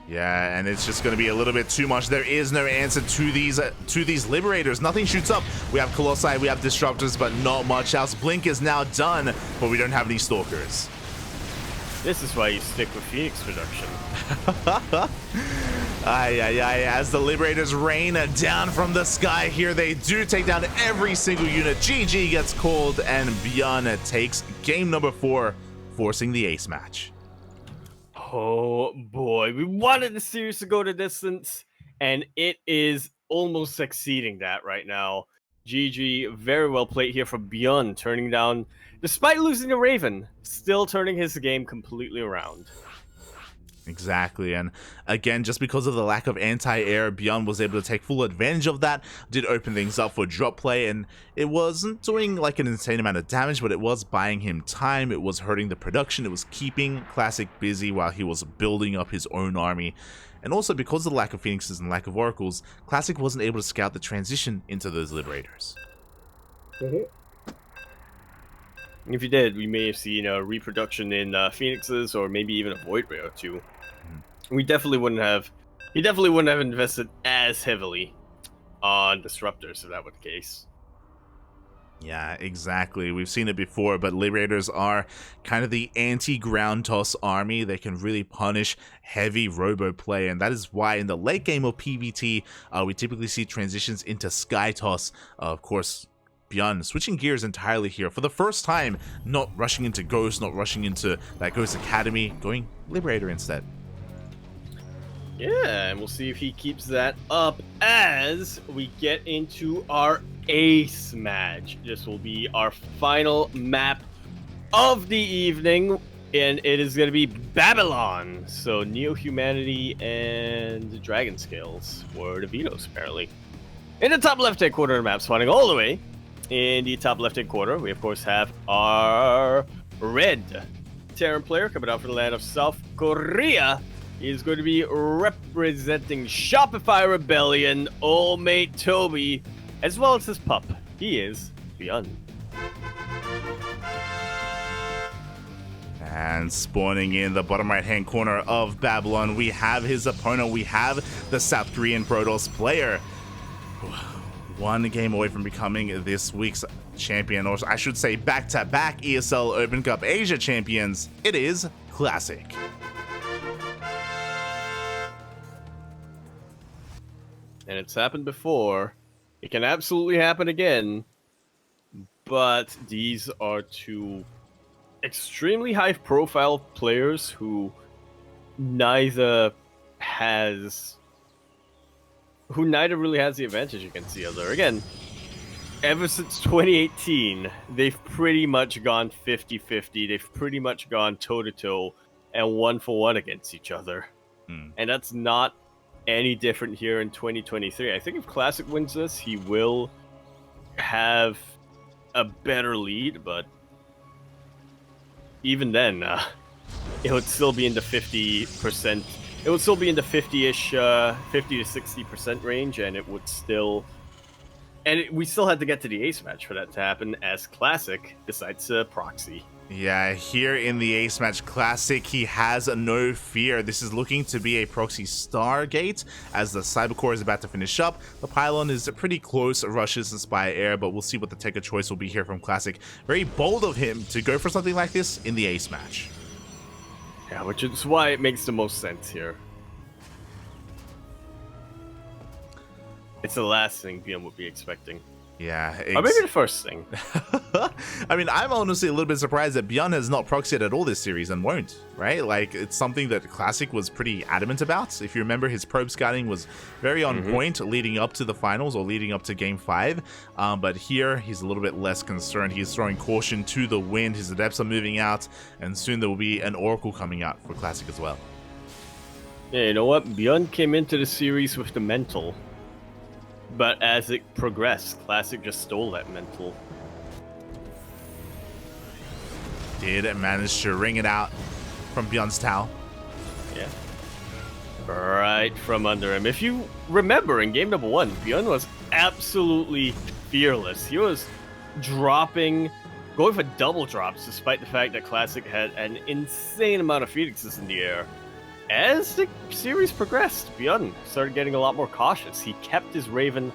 Yeah, and it's just going to be a little bit too much. There is no answer to these Liberators. Nothing shoots up. We have Colossi, we have Disruptors, but not much else. Blink is now done, but we don't have any Stalkers. This is why you stick with Phoenix production. As the Liberators rain down from the sky here, they do take down every single unit. GG gets called, and ByuN takes game number 4, forcing the ace match. Oh boy, we wanted the series to go to distance, and it is almost succeeding that right now. GG, very well played here from ByuN, turning down, despite losing to Raven, still turning his game completely around. Exactly, and again, just because of the lack of anti-air, ByuN was able to take full advantage of that, did open things up for drop play, and it wasn't doing like an insane amount of damage, but it was buying him time, it was hurting the production, it was keeping Classic busy while he was building up his own army. And also, because of the lack of Phoenixes and lack of Oracles, Classic wasn't able to scout the transition into those Liberators. If you did, we may have seen a reproduction in Phoenixes, or maybe even a Void Ray or two. We definitely wouldn't have. He definitely wouldn't have invested as heavily on Disruptors if that were the case. Yeah, exactly. We've seen it before, but Liberators are kind of the anti-ground toss army. They can really punish heavy robo play, and that is why in the late game of PvT, we typically see transitions into Sky Toss. Of course, ByuN switching gears entirely here for the first time, not rushing into Ghost, not rushing into that Ghost Academy, going Liberator instead. Yeah, and we'll see if he keeps that up as we get into our ace match. This will be our final map of the evening, and it is going to be Babylon. So Neo-Humanity and Dragon Scales for the Vetoes, apparently. In the top left-hand corner of the map, spawning all the way in the top left-hand corner, we of course have our red Terran player coming out from the land of South Korea. He is going to be representing Shopify Rebellion, old mate Toby, as well as his pup. He is ByuN. And spawning in the bottom right-hand corner of Babylon, we have his opponent. We have the South Korean Protoss player. One game away from becoming this week's champion, or I should say back-to-back ESL Open Cup Asia champions. It is Classic. And it's happened before. It can absolutely happen again. But these are two extremely high-profile players who neither really has the advantage against the other. Again, ever since 2018, they've pretty much gone 50-50. They've pretty much gone toe-to-toe and 1-for-1 against each other. And that's not any different here in 2023. I think if Classic wins this, he will have a better lead, but even then, it would still be in the 50%. It would still be in the 50-ish, 50 to 60% range, and it would still. And we still had to get to the ace match for that to happen, as Classic decides to proxy. Yeah, here in the ace match, Classic, he has no fear. This is looking to be a proxy Stargate as the Cybercore is about to finish up. The Pylon is pretty close, rushes and Spy Air, but we'll see what the take of choice will be here from Classic. Very bold of him to go for something like this in the ace match. Yeah, which is why it makes the most sense here. It's the last thing ByuN would be expecting. Yeah. Or maybe the first thing. I mean, I'm honestly a little bit surprised that ByuN has not proxied at all this series and won't, right? Like, it's something that Classic was pretty adamant about. If you remember, his probe scouting was very on point leading up to the finals or leading up to Game 5. But here, he's a little bit less concerned. He's throwing caution to the wind. His adepts are moving out, and soon there will be an Oracle coming out for Classic as well. Yeah, you know what? ByuN came into the series with the mental. But as it progressed, Classic just stole that mental. Did manage to ring it out from ByuN's Tau. Yeah. Right from under him. If you remember, in game number 1, ByuN was absolutely fearless. He was going for double drops, despite the fact that Classic had an insane amount of Phoenixes in the air. As the series progressed, ByuN started getting a lot more cautious. He kept his Raven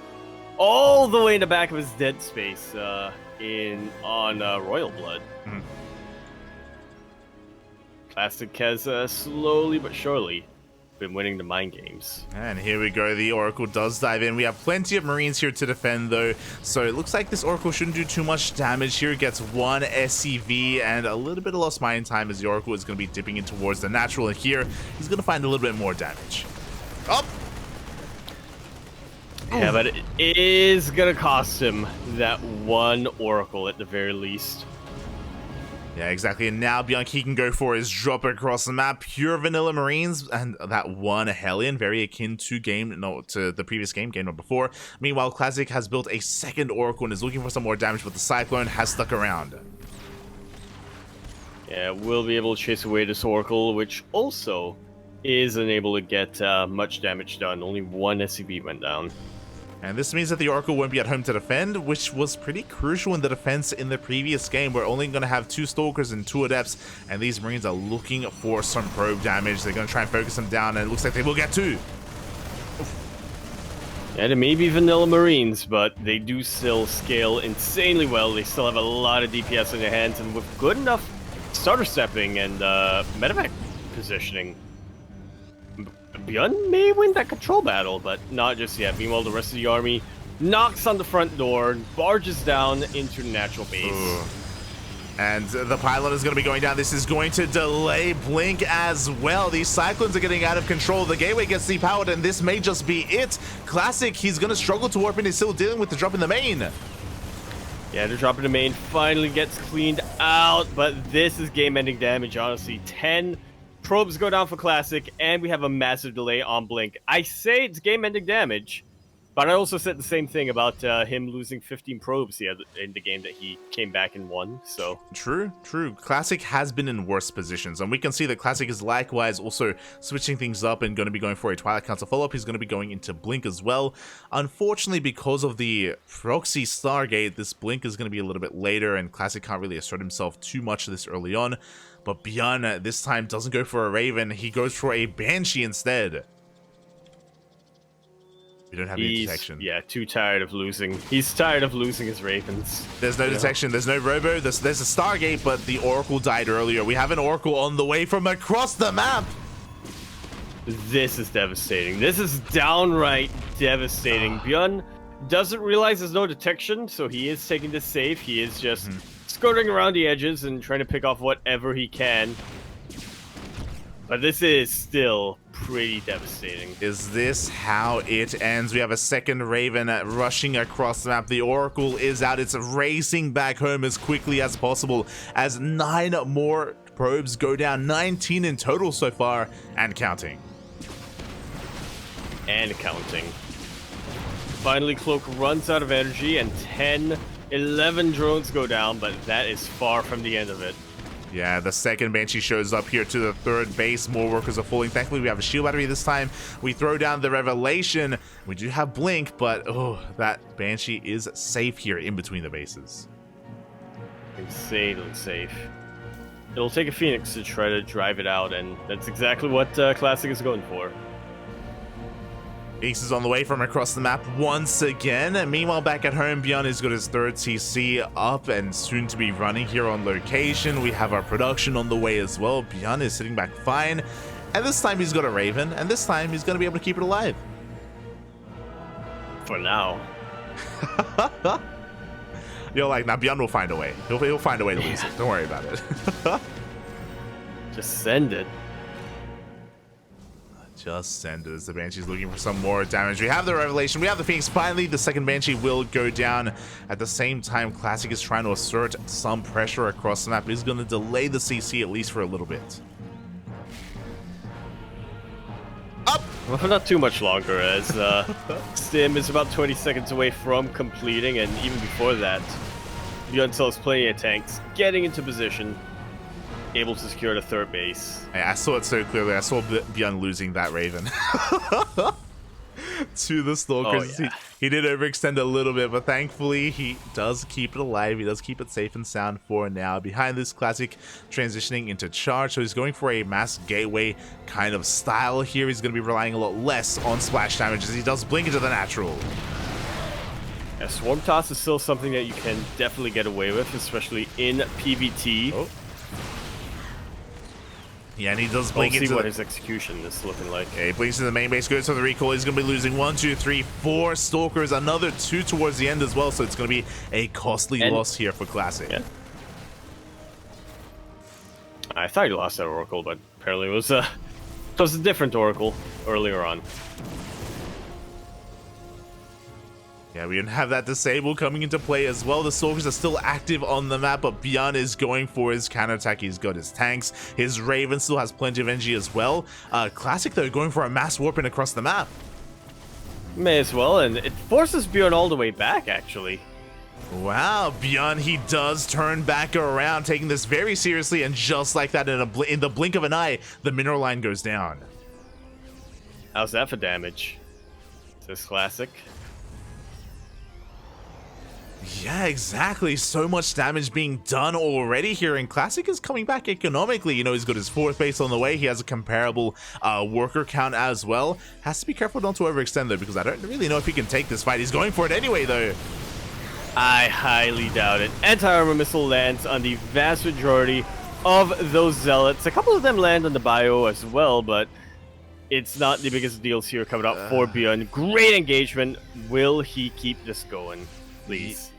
all the way in the back of his dead space on Royal Blood. Classic has slowly but surely been winning the mind games. And here we go, the Oracle does dive in. We have plenty of Marines here to defend though, so it looks like this Oracle shouldn't do too much damage here. It gets one SCV and a little bit of lost mine time as the Oracle is going to be dipping in towards the natural, and here he's going to find a little bit more damage. Oh! Yeah, but it is going to cost him that one Oracle at the very least. Yeah, exactly. And now ByuN, he can go for his drop across the map. Pure vanilla Marines and that one Hellion, very akin to to the previous game number 4. Meanwhile, Classic has built a second Oracle and is looking for some more damage, but the Cyclone has stuck around. Yeah, we'll be able to chase away this Oracle, which also isn't able to get much damage done. Only one SCV went down. And this means that the Oracle won't be at home to defend, which was pretty crucial in the defense in the previous game. We're only going to have 2 Stalkers and 2 Adepts, and these Marines are looking for some probe damage. They're going to try and focus them down, and it looks like they will get 2. And it may be vanilla Marines, but they do still scale insanely well. They still have a lot of DPS in their hands, and with good enough starter stepping and medevac positioning, ByuN may win that control battle, but not just yet. Meanwhile, the rest of the army knocks on the front door, barges down into natural base. Ooh. And the pylon is going to be going down. This is going to delay Blink as well. These Cyclones are getting out of control. The gateway gets depowered, and this may just be it. Classic, he's going to struggle to warp in. He's still dealing with the drop in the main. Yeah, the drop in the main finally gets cleaned out, but this is game-ending damage, honestly. 10 probes go down for Classic, and we have a massive delay on Blink. I say it's game-ending damage, but I also said the same thing about him losing 15 probes in the game that he came back and won, so... True. Classic has been in worse positions, and we can see that Classic is likewise also switching things up and going to be going for a Twilight Council follow-up. He's going to be going into Blink as well. Unfortunately, because of the proxy Stargate, this Blink is going to be a little bit later, and Classic can't really assert himself too much this early on. But ByuN this time doesn't go for a Raven, he goes for a Banshee instead. We don't have any detection. Yeah, too tired of losing. He's tired of losing his Ravens. There's no detection, there's no Robo, there's a Stargate, but the Oracle died earlier. We have an Oracle on the way from across the map. This is devastating. This is downright devastating. ByuN doesn't realize there's no detection, so he is taking this safe. He is just skirting around the edges and trying to pick off whatever he can. But this is still pretty devastating. Is this how it ends? We have a second Raven rushing across the map. The Oracle is out. It's racing back home as quickly as possible as 9 more probes go down. 19 in total so far, and counting. And counting. Finally, Cloak runs out of energy, and 11 drones go down, but that is far from the end of it. Yeah, the second Banshee shows up here to the third base. More workers are falling. Thankfully, we have a shield battery this time. We throw down the Revelation. We do have Blink, but oh, that Banshee is safe here in between the bases. Insanely safe. It'll take a Phoenix to try to drive it out, and that's exactly what Classic is going for. Phoenix is on the way from across the map once again. Meanwhile, back at home, ByuN has got his 3rd TC up and soon to be running here on location. We have our production on the way as well. ByuN is sitting back fine. And this time he's got a Raven, and this time he's going to be able to keep it alive. For now. You're like, now ByuN will find a way. He'll find a way to lose it. Don't worry about it. Just send it. Just send it as the Banshee's looking for some more damage. We have the Revelation. We have the Phoenix. Finally, the second Banshee will go down. At the same time, Classic is trying to assert some pressure across the map. He's going to delay the CC at least for a little bit. Up! Well, not too much longer, as Stim is about 20 seconds away from completing, and even before that, ByuN still has plenty of tanks getting into position, able to secure the 3rd base. I saw it so clearly. I saw ByuN losing that Raven to the Stalkers. Oh, yeah. He did overextend a little bit, but thankfully he does keep it alive. He does keep it safe and sound for now. Behind this, Classic transitioning into charge, so he's going for a mass gateway kind of style here. He's going to be relying a lot less on splash damage as he does blink into the natural. Yeah, Swarm Toss is still something that you can definitely get away with, especially in PvT. Oh. Yeah, and he does blink into what his execution is looking like. Okay, he blinks to the main base, goes for the recoil. He's going to be losing 1, 2, 3, 4 Stalkers, another 2 towards the end as well, so it's going to be a costly loss here for Classic. Yeah. I thought he lost that Oracle, but apparently it was a different Oracle earlier on. Yeah, we don't have that disable coming into play as well. The Stalkers are still active on the map, but ByuN is going for his counterattack. He's got his tanks. His Raven still has plenty of energy as well. Classic, though, going for a mass warping across the map. May as well, and it forces ByuN all the way back, actually. Wow, ByuN, he does turn back around, taking this very seriously, and just like that, in the blink of an eye, the mineral line goes down. How's that for damage? Is this Classic? Yeah, exactly. So much damage being done already here, and Classic is coming back economically. You know, he's got his 4th base on the way. He has a comparable worker count as well. Has to be careful not to overextend, though, because I don't really know if he can take this fight. He's going for it anyway, though. I highly doubt it. Anti-armor missile lands on the vast majority of those zealots. A couple of them land on the bio as well, but it's not the biggest deals here coming up for ByuN. Great engagement. Will he keep this going? Please.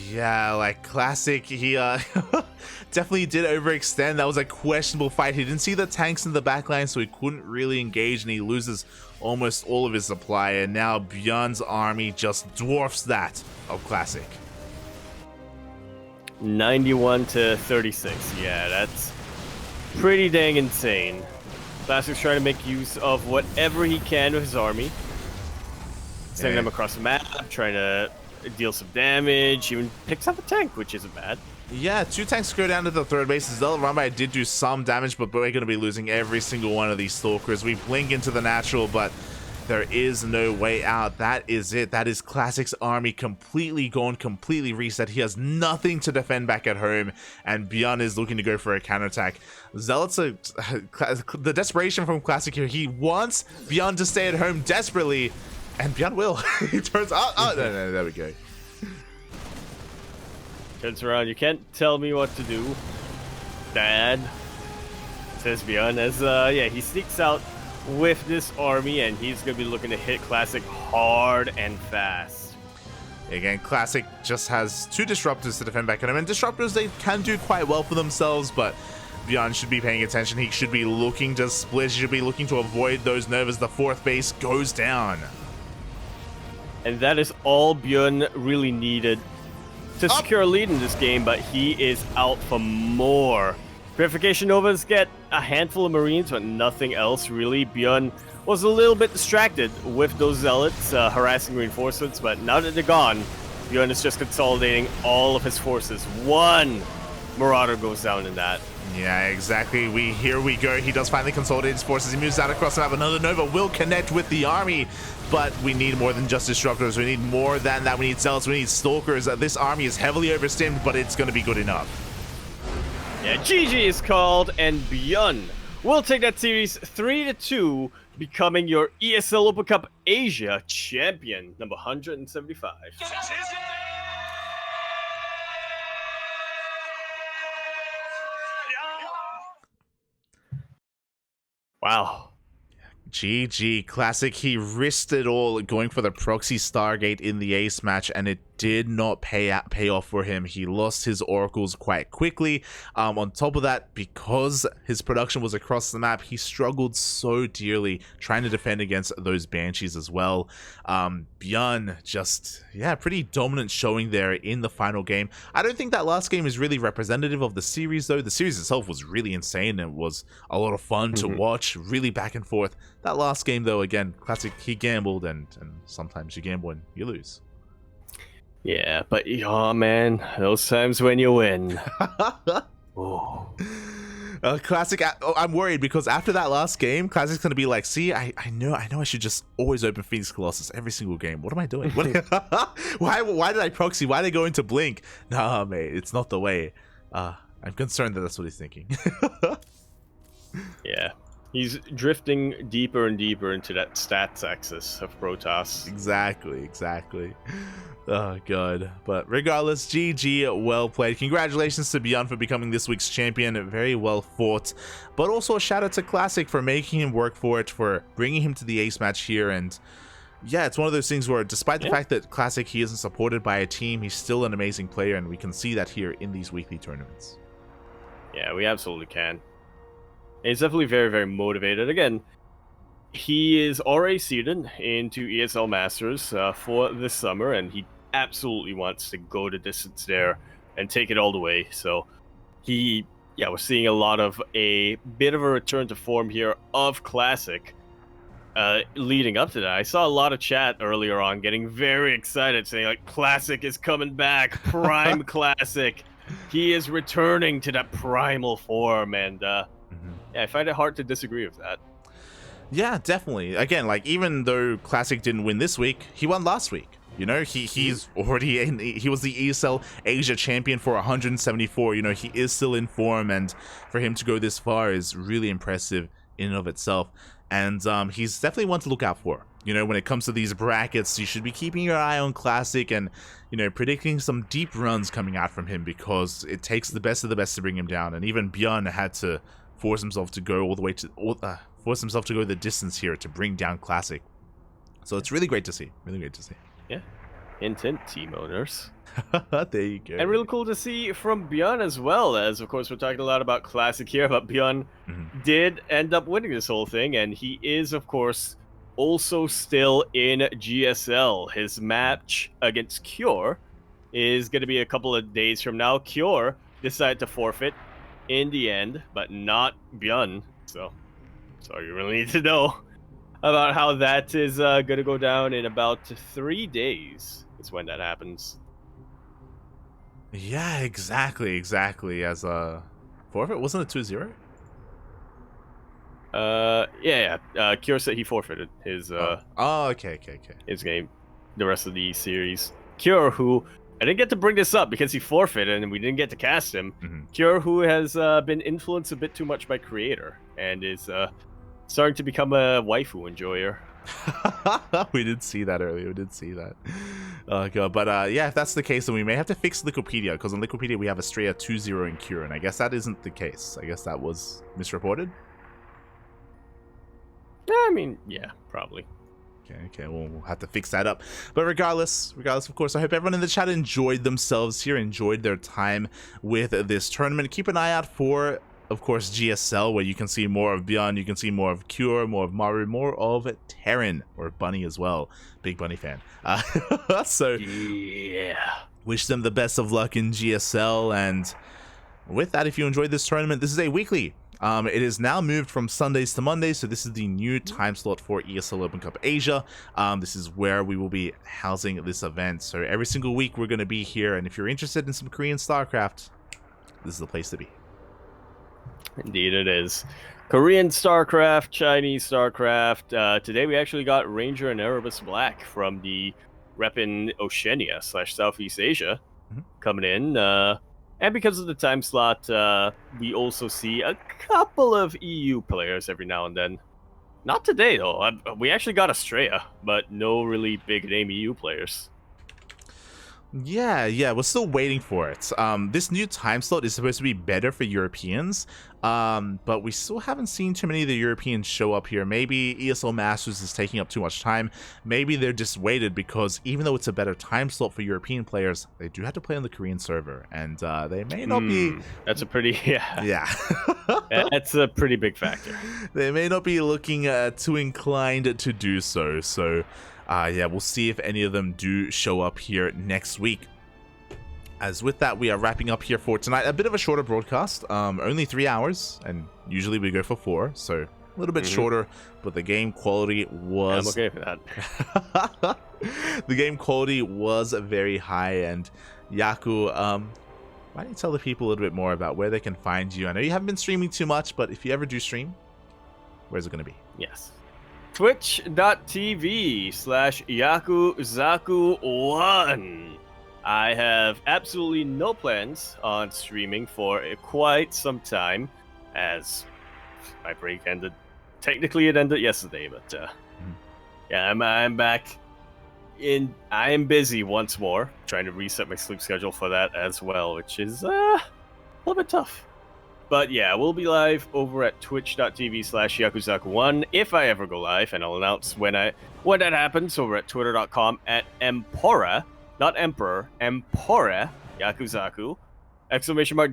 Yeah, like Classic, he definitely did overextend. That was a questionable fight. He didn't see the tanks in the backline, so he couldn't really engage, and he loses almost all of his supply. And now ByuN's army just dwarfs that of Classic. 91 to 36. Yeah, that's pretty dang insane. Classic's trying to make use of whatever he can with his army. Sending them across the map, trying to deal some damage, even picks up a tank, which isn't bad. Yeah, 2 tanks go down to the 3rd base. Zealot Rambai did do some damage, but we're going to be losing every single one of these Stalkers. We blink into the natural, but there is no way out. That is it. That is Classic's army completely gone, completely reset. He has nothing to defend back at home, and ByuN is looking to go for a counterattack. Zealots are... the desperation from Classic here. He wants ByuN to stay at home desperately, and ByuN will. He turns... Oh, no, there we go. Turns around. You can't tell me what to do, Dad, says ByuN, as yeah, he sneaks out with this army, and he's gonna be looking to hit Classic hard and fast. Again, Classic just has 2 disruptors to defend back at him, and disruptors, they can do quite well for themselves, but ByuN should be paying attention. He should be looking to split. He should be looking to avoid those Novas. The 4th base goes down. And that is all ByuN really needed to secure a lead in this game, but he is out for more. Purification Novas get a handful of Marines, but nothing else really. ByuN was a little bit distracted with those Zealots harassing reinforcements, but now that they're gone, ByuN is just consolidating all of his forces. 1 Marauder goes down in that. Yeah, exactly. Here we go. He does finally consolidate his forces. He moves out across the map. Another Nova will connect with the army, but we need more than just disruptors. We need more than that. We need Zealots. We need Stalkers. This army is heavily overstimmed, but it's going to be good enough. Yeah, GG is called, and ByuN will take that series 3-2, becoming your ESL Open Cup Asia champion, number 175. Wow. GG. Classic, he risked it all going for the proxy Stargate in the ace match, and it did not pay off for him. He lost his oracles quite quickly. On top of that, because his production was across the map, he struggled so dearly trying to defend against those banshees as well. ByuN just, yeah, pretty dominant showing there in the final game. I don't think that last game is really representative of the series, though. The series itself was really insane and was a lot of fun to watch, really back and forth. That last game, though, again, Classic, he gambled, and sometimes you gamble and you lose. Yeah, but oh man, those times when you win. Oh. Classic, I'm worried because after that last game, Classic's gonna be like, see, I know I should just always open Phoenix Colossus every single game. What am I doing? Why did I proxy? Why did I go into Blink? Nah, mate, it's not the way. I'm concerned that that's what he's thinking. Yeah. He's drifting deeper and deeper into that stats axis of Protoss. Exactly. Oh, God. But regardless, GG, well played. Congratulations to ByuN for becoming this week's champion. Very well fought. But also a shout out to Classic for making him work for it, for bringing him to the ace match here. And yeah, it's one of those things where despite the fact that Classic, he isn't supported by a team, he's still an amazing player. And we can see that here in these weekly tournaments. Yeah, we absolutely can. And he's definitely very, very motivated. Again, he is already seeded into ESL Masters for this summer, and he absolutely wants to go the distance there and take it all the way. So we're seeing a lot of a bit of a return to form here of Classic. Leading up to that, I saw a lot of chat earlier on getting very excited, saying like Classic is coming back, Prime Classic. He is returning to that primal form, and I find it hard to disagree with that. Yeah, definitely. Again, like even though Classic didn't win this week, he won last week. You know, he's already in. He was the ESL Asia champion for 174. You know, he is still in form, and for him to go this far is really impressive in and of itself. And he's definitely one to look out for. You know, when it comes to these brackets, you should be keeping your eye on Classic and, you know, predicting some deep runs coming out from him, because it takes the best of the best to bring him down. And even ByuN had to force himself to go all the way to force himself to go the distance here to bring down Classic. So it's really great to see. Really great to see. Yeah. Intent team owners. There you go. And really cool to see from ByuN as well, as of course we're talking a lot about Classic here, but ByuN did end up winning this whole thing, and he is of course also still in GSL. His match against Cure is going to be a couple of days from now. Cure decided to forfeit in the end, but not ByuN. So you really need to know about how that is going to go down in about 3 days. Is when that happens. Yeah, exactly. As a forfeit, wasn't it 2-0? Cure said he forfeited his okay. his game, the rest of the series. Cure, who I didn't get to bring this up because he forfeited and we didn't get to cast him. Cure, who has been influenced a bit too much by Creator and is starting to become a waifu enjoyer. We did see that earlier. We did see that. Oh god, but yeah, if that's the case, then we may have to fix Liquipedia, because on Liquipedia we have Estrella 2-0 in Cure, and I guess that isn't the case. I guess that was misreported. I mean, yeah, probably. Okay, well, we'll have to fix that up. But regardless, of course, I hope everyone in the chat enjoyed themselves here, enjoyed their time with this tournament. Keep an eye out for, of course, GSL, where you can see more of ByuN, you can see more of Cure, more of Maru, more of Terran, or Bunny as well. Big Bunny fan. So, yeah. Wish them the best of luck in GSL, and with that, if you enjoyed this tournament, this is a weekly. It is now moved from Sundays to Mondays, so this is the new time slot for ESL Open Cup Asia. This is where we will be housing this event. So every single week we're going to be here, and if you're interested in some Korean StarCraft, this is the place to be. Indeed it is. Korean StarCraft, Chinese StarCraft. Today we actually got Ranger and Erebus Black from the Reppin Oceania / Southeast Asia coming in. And because of the time slot, we also see a couple of EU players every now and then. Not today, though. We actually got Estrella, but no really big-name EU players. Yeah, we're still waiting for it. This new time slot is supposed to be better for Europeans, but we still haven't seen too many of the Europeans show up here. Maybe ESL Masters is taking up too much time. Maybe they're just waited because even though it's a better time slot for European players, they do have to play on the Korean server, and they may not be... That's a pretty... Yeah. That's a pretty big factor. They may not be looking too inclined to do so, so... yeah, we'll see if any of them do show up here next week. As with that, we are wrapping up here for tonight. A bit of a shorter broadcast, only 3 hours, and usually we go for 4, so a little bit shorter, but the game quality was... I'm okay for that. The game quality was very high, and Yaku, why don't you tell the people a little bit more about where they can find you? I know you haven't been streaming too much, but if you ever do stream, where's it going to be? Yes. Twitch.tv/YakuZaku1. I have absolutely no plans on streaming for quite some time, as my break ended. Technically, it ended yesterday, but yeah, I'm back. I am busy once more, trying to reset my sleep schedule for that as well, which is a little bit tough. But yeah, we'll be live over at twitch.tv/YakuZaku1 if I ever go live, and I'll announce when that happens over at twitter.com@Empora, not Emperor, Empora Yakuzaku.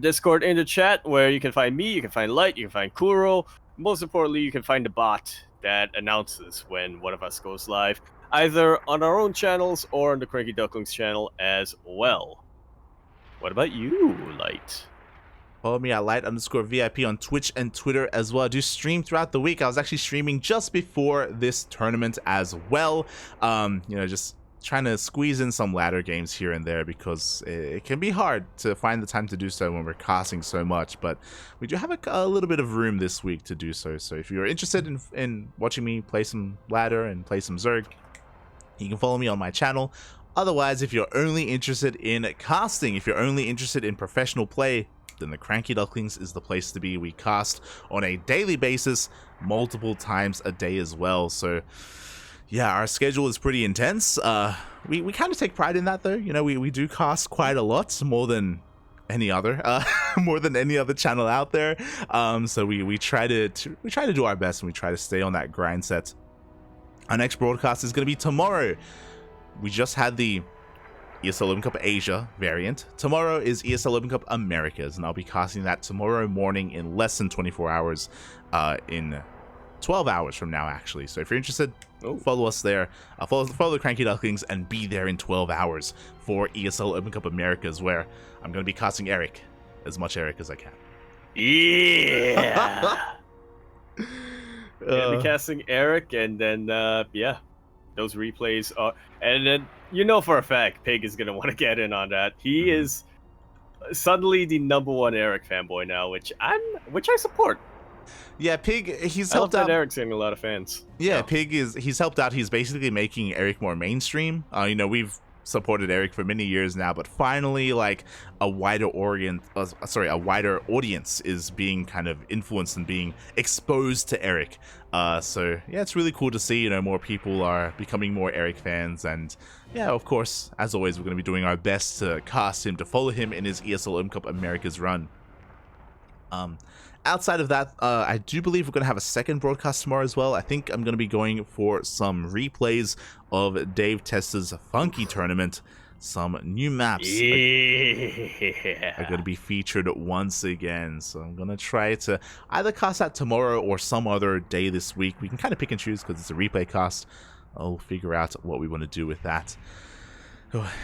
!Discord in the chat where you can find me, you can find Light, you can find Kuro, most importantly, you can find a bot that announces when one of us goes live, either on our own channels or on the CranKy Ducklings channel as well. What about you, Light? Follow me at light_VIP on Twitch and Twitter as well. I do stream throughout the week. I was actually streaming just before this tournament as well. Just trying to squeeze in some ladder games here and there because it can be hard to find the time to do so when we're casting so much. But we do have a little bit of room this week to do so. So if you're interested in watching me play some ladder and play some Zerg, you can follow me on my channel. Otherwise, if you're only interested in casting, if you're only interested in professional play, then the CranKy Ducklings is the place to be. We cast on a daily basis, multiple times a day as well. So yeah, our schedule is pretty intense. We kind of take pride in that though. You know, we do cast quite a lot, more than any other channel out there. So we try to do our best, and we try to stay on that grind set. Our next broadcast is going to be tomorrow. We just had the ESL Open Cup Asia variant. Tomorrow is ESL Open Cup Americas, and I'll be casting that tomorrow morning in less than 24 hours, in 12 hours from now, actually. So if you're interested, follow us there. Follow the CranKy Ducklings and be there in 12 hours for ESL Open Cup Americas, where I'm going to be casting Eric, as much Eric as I can. Yeah! Gonna be casting Eric, and then, yeah, those replays are... And then, you know for a fact, Pig is going to want to get in on that. He is suddenly the #1 Eric fanboy now, which I support. Yeah, Pig, he's I helped love out. that Eric's getting a lot of fans. Yeah, So. Pig he's helped out. He's basically making Eric more mainstream. We've supported Eric for many years now, but finally, like, a wider audience is being kind of influenced and being exposed to Eric. So yeah, it's really cool to see, more people are becoming more Eric fans. And yeah, of course, as always, we're going to be doing our best to cast him, to follow him in his ESL Open Cup Americas run. Outside of that, I do believe we're going to have a second broadcast tomorrow as well. I think I'm going to be going for some replays of Dave Testa's Funky Tournament. Some new maps are going to be featured once again. So I'm going to try to either cast that tomorrow or some other day this week. We can kind of pick and choose because it's a replay cast. I'll figure out what we want to do with that.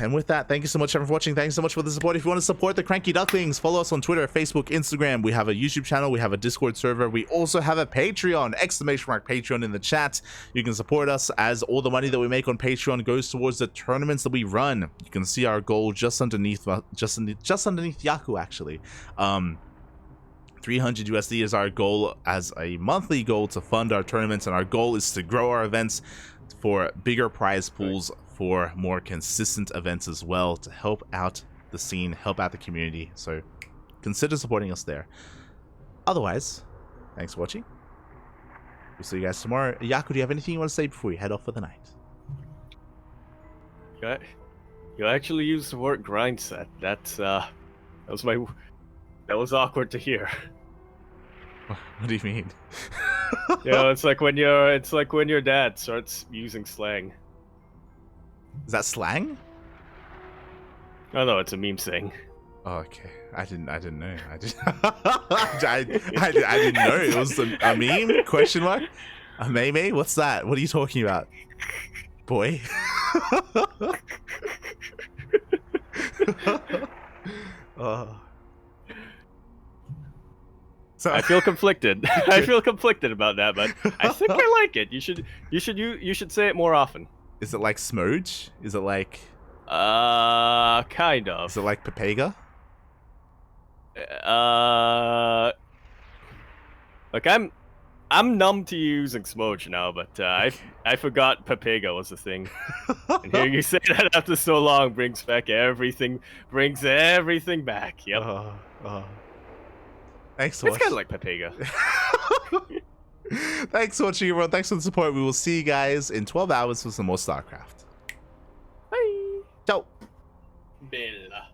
And with that, thank you so much everyone for watching. Thank you so much for the support. If you want to support the CranKy Ducklings, follow us on Twitter, Facebook, Instagram. We have a YouTube channel. We have a Discord server. We also have a Patreon, !Patreon in the chat. You can support us, as all the money that we make on Patreon goes towards the tournaments that we run. You can see our goal just underneath Yaku, actually. 300 USD is our goal as a monthly goal to fund our tournaments, and our goal is to grow our events for bigger prize pools, for more consistent events as well, to help out the scene, help out the community. So consider supporting us there. Otherwise, thanks for watching. We'll see you guys tomorrow. Yaku, do you have anything you want to say before we head off for the night? You actually used the word grind set. That was awkward to hear. What do you mean? It's like when your dad starts using slang. Is that slang? Oh no, it's a meme thing. Oh, okay, I didn't know. I didn't know it was a meme? Question mark? A meme? What's that? What are you talking about, boy? Oh. So I feel conflicted. I feel conflicted about that, but I think I like it. You should say it more often. Is it like Smoge? Is it like... kind of. Is it like Pepega? Look, I'm numb to using Smoge now, but I forgot Pepega was a thing. And hearing you say that after so long brings everything back. Yep. Thanks for watching. It's kind of like Pepega. Thanks for watching, everyone. Thanks for the support. We will see you guys in 12 hours for some more StarCraft. Bye. Ciao. Bella.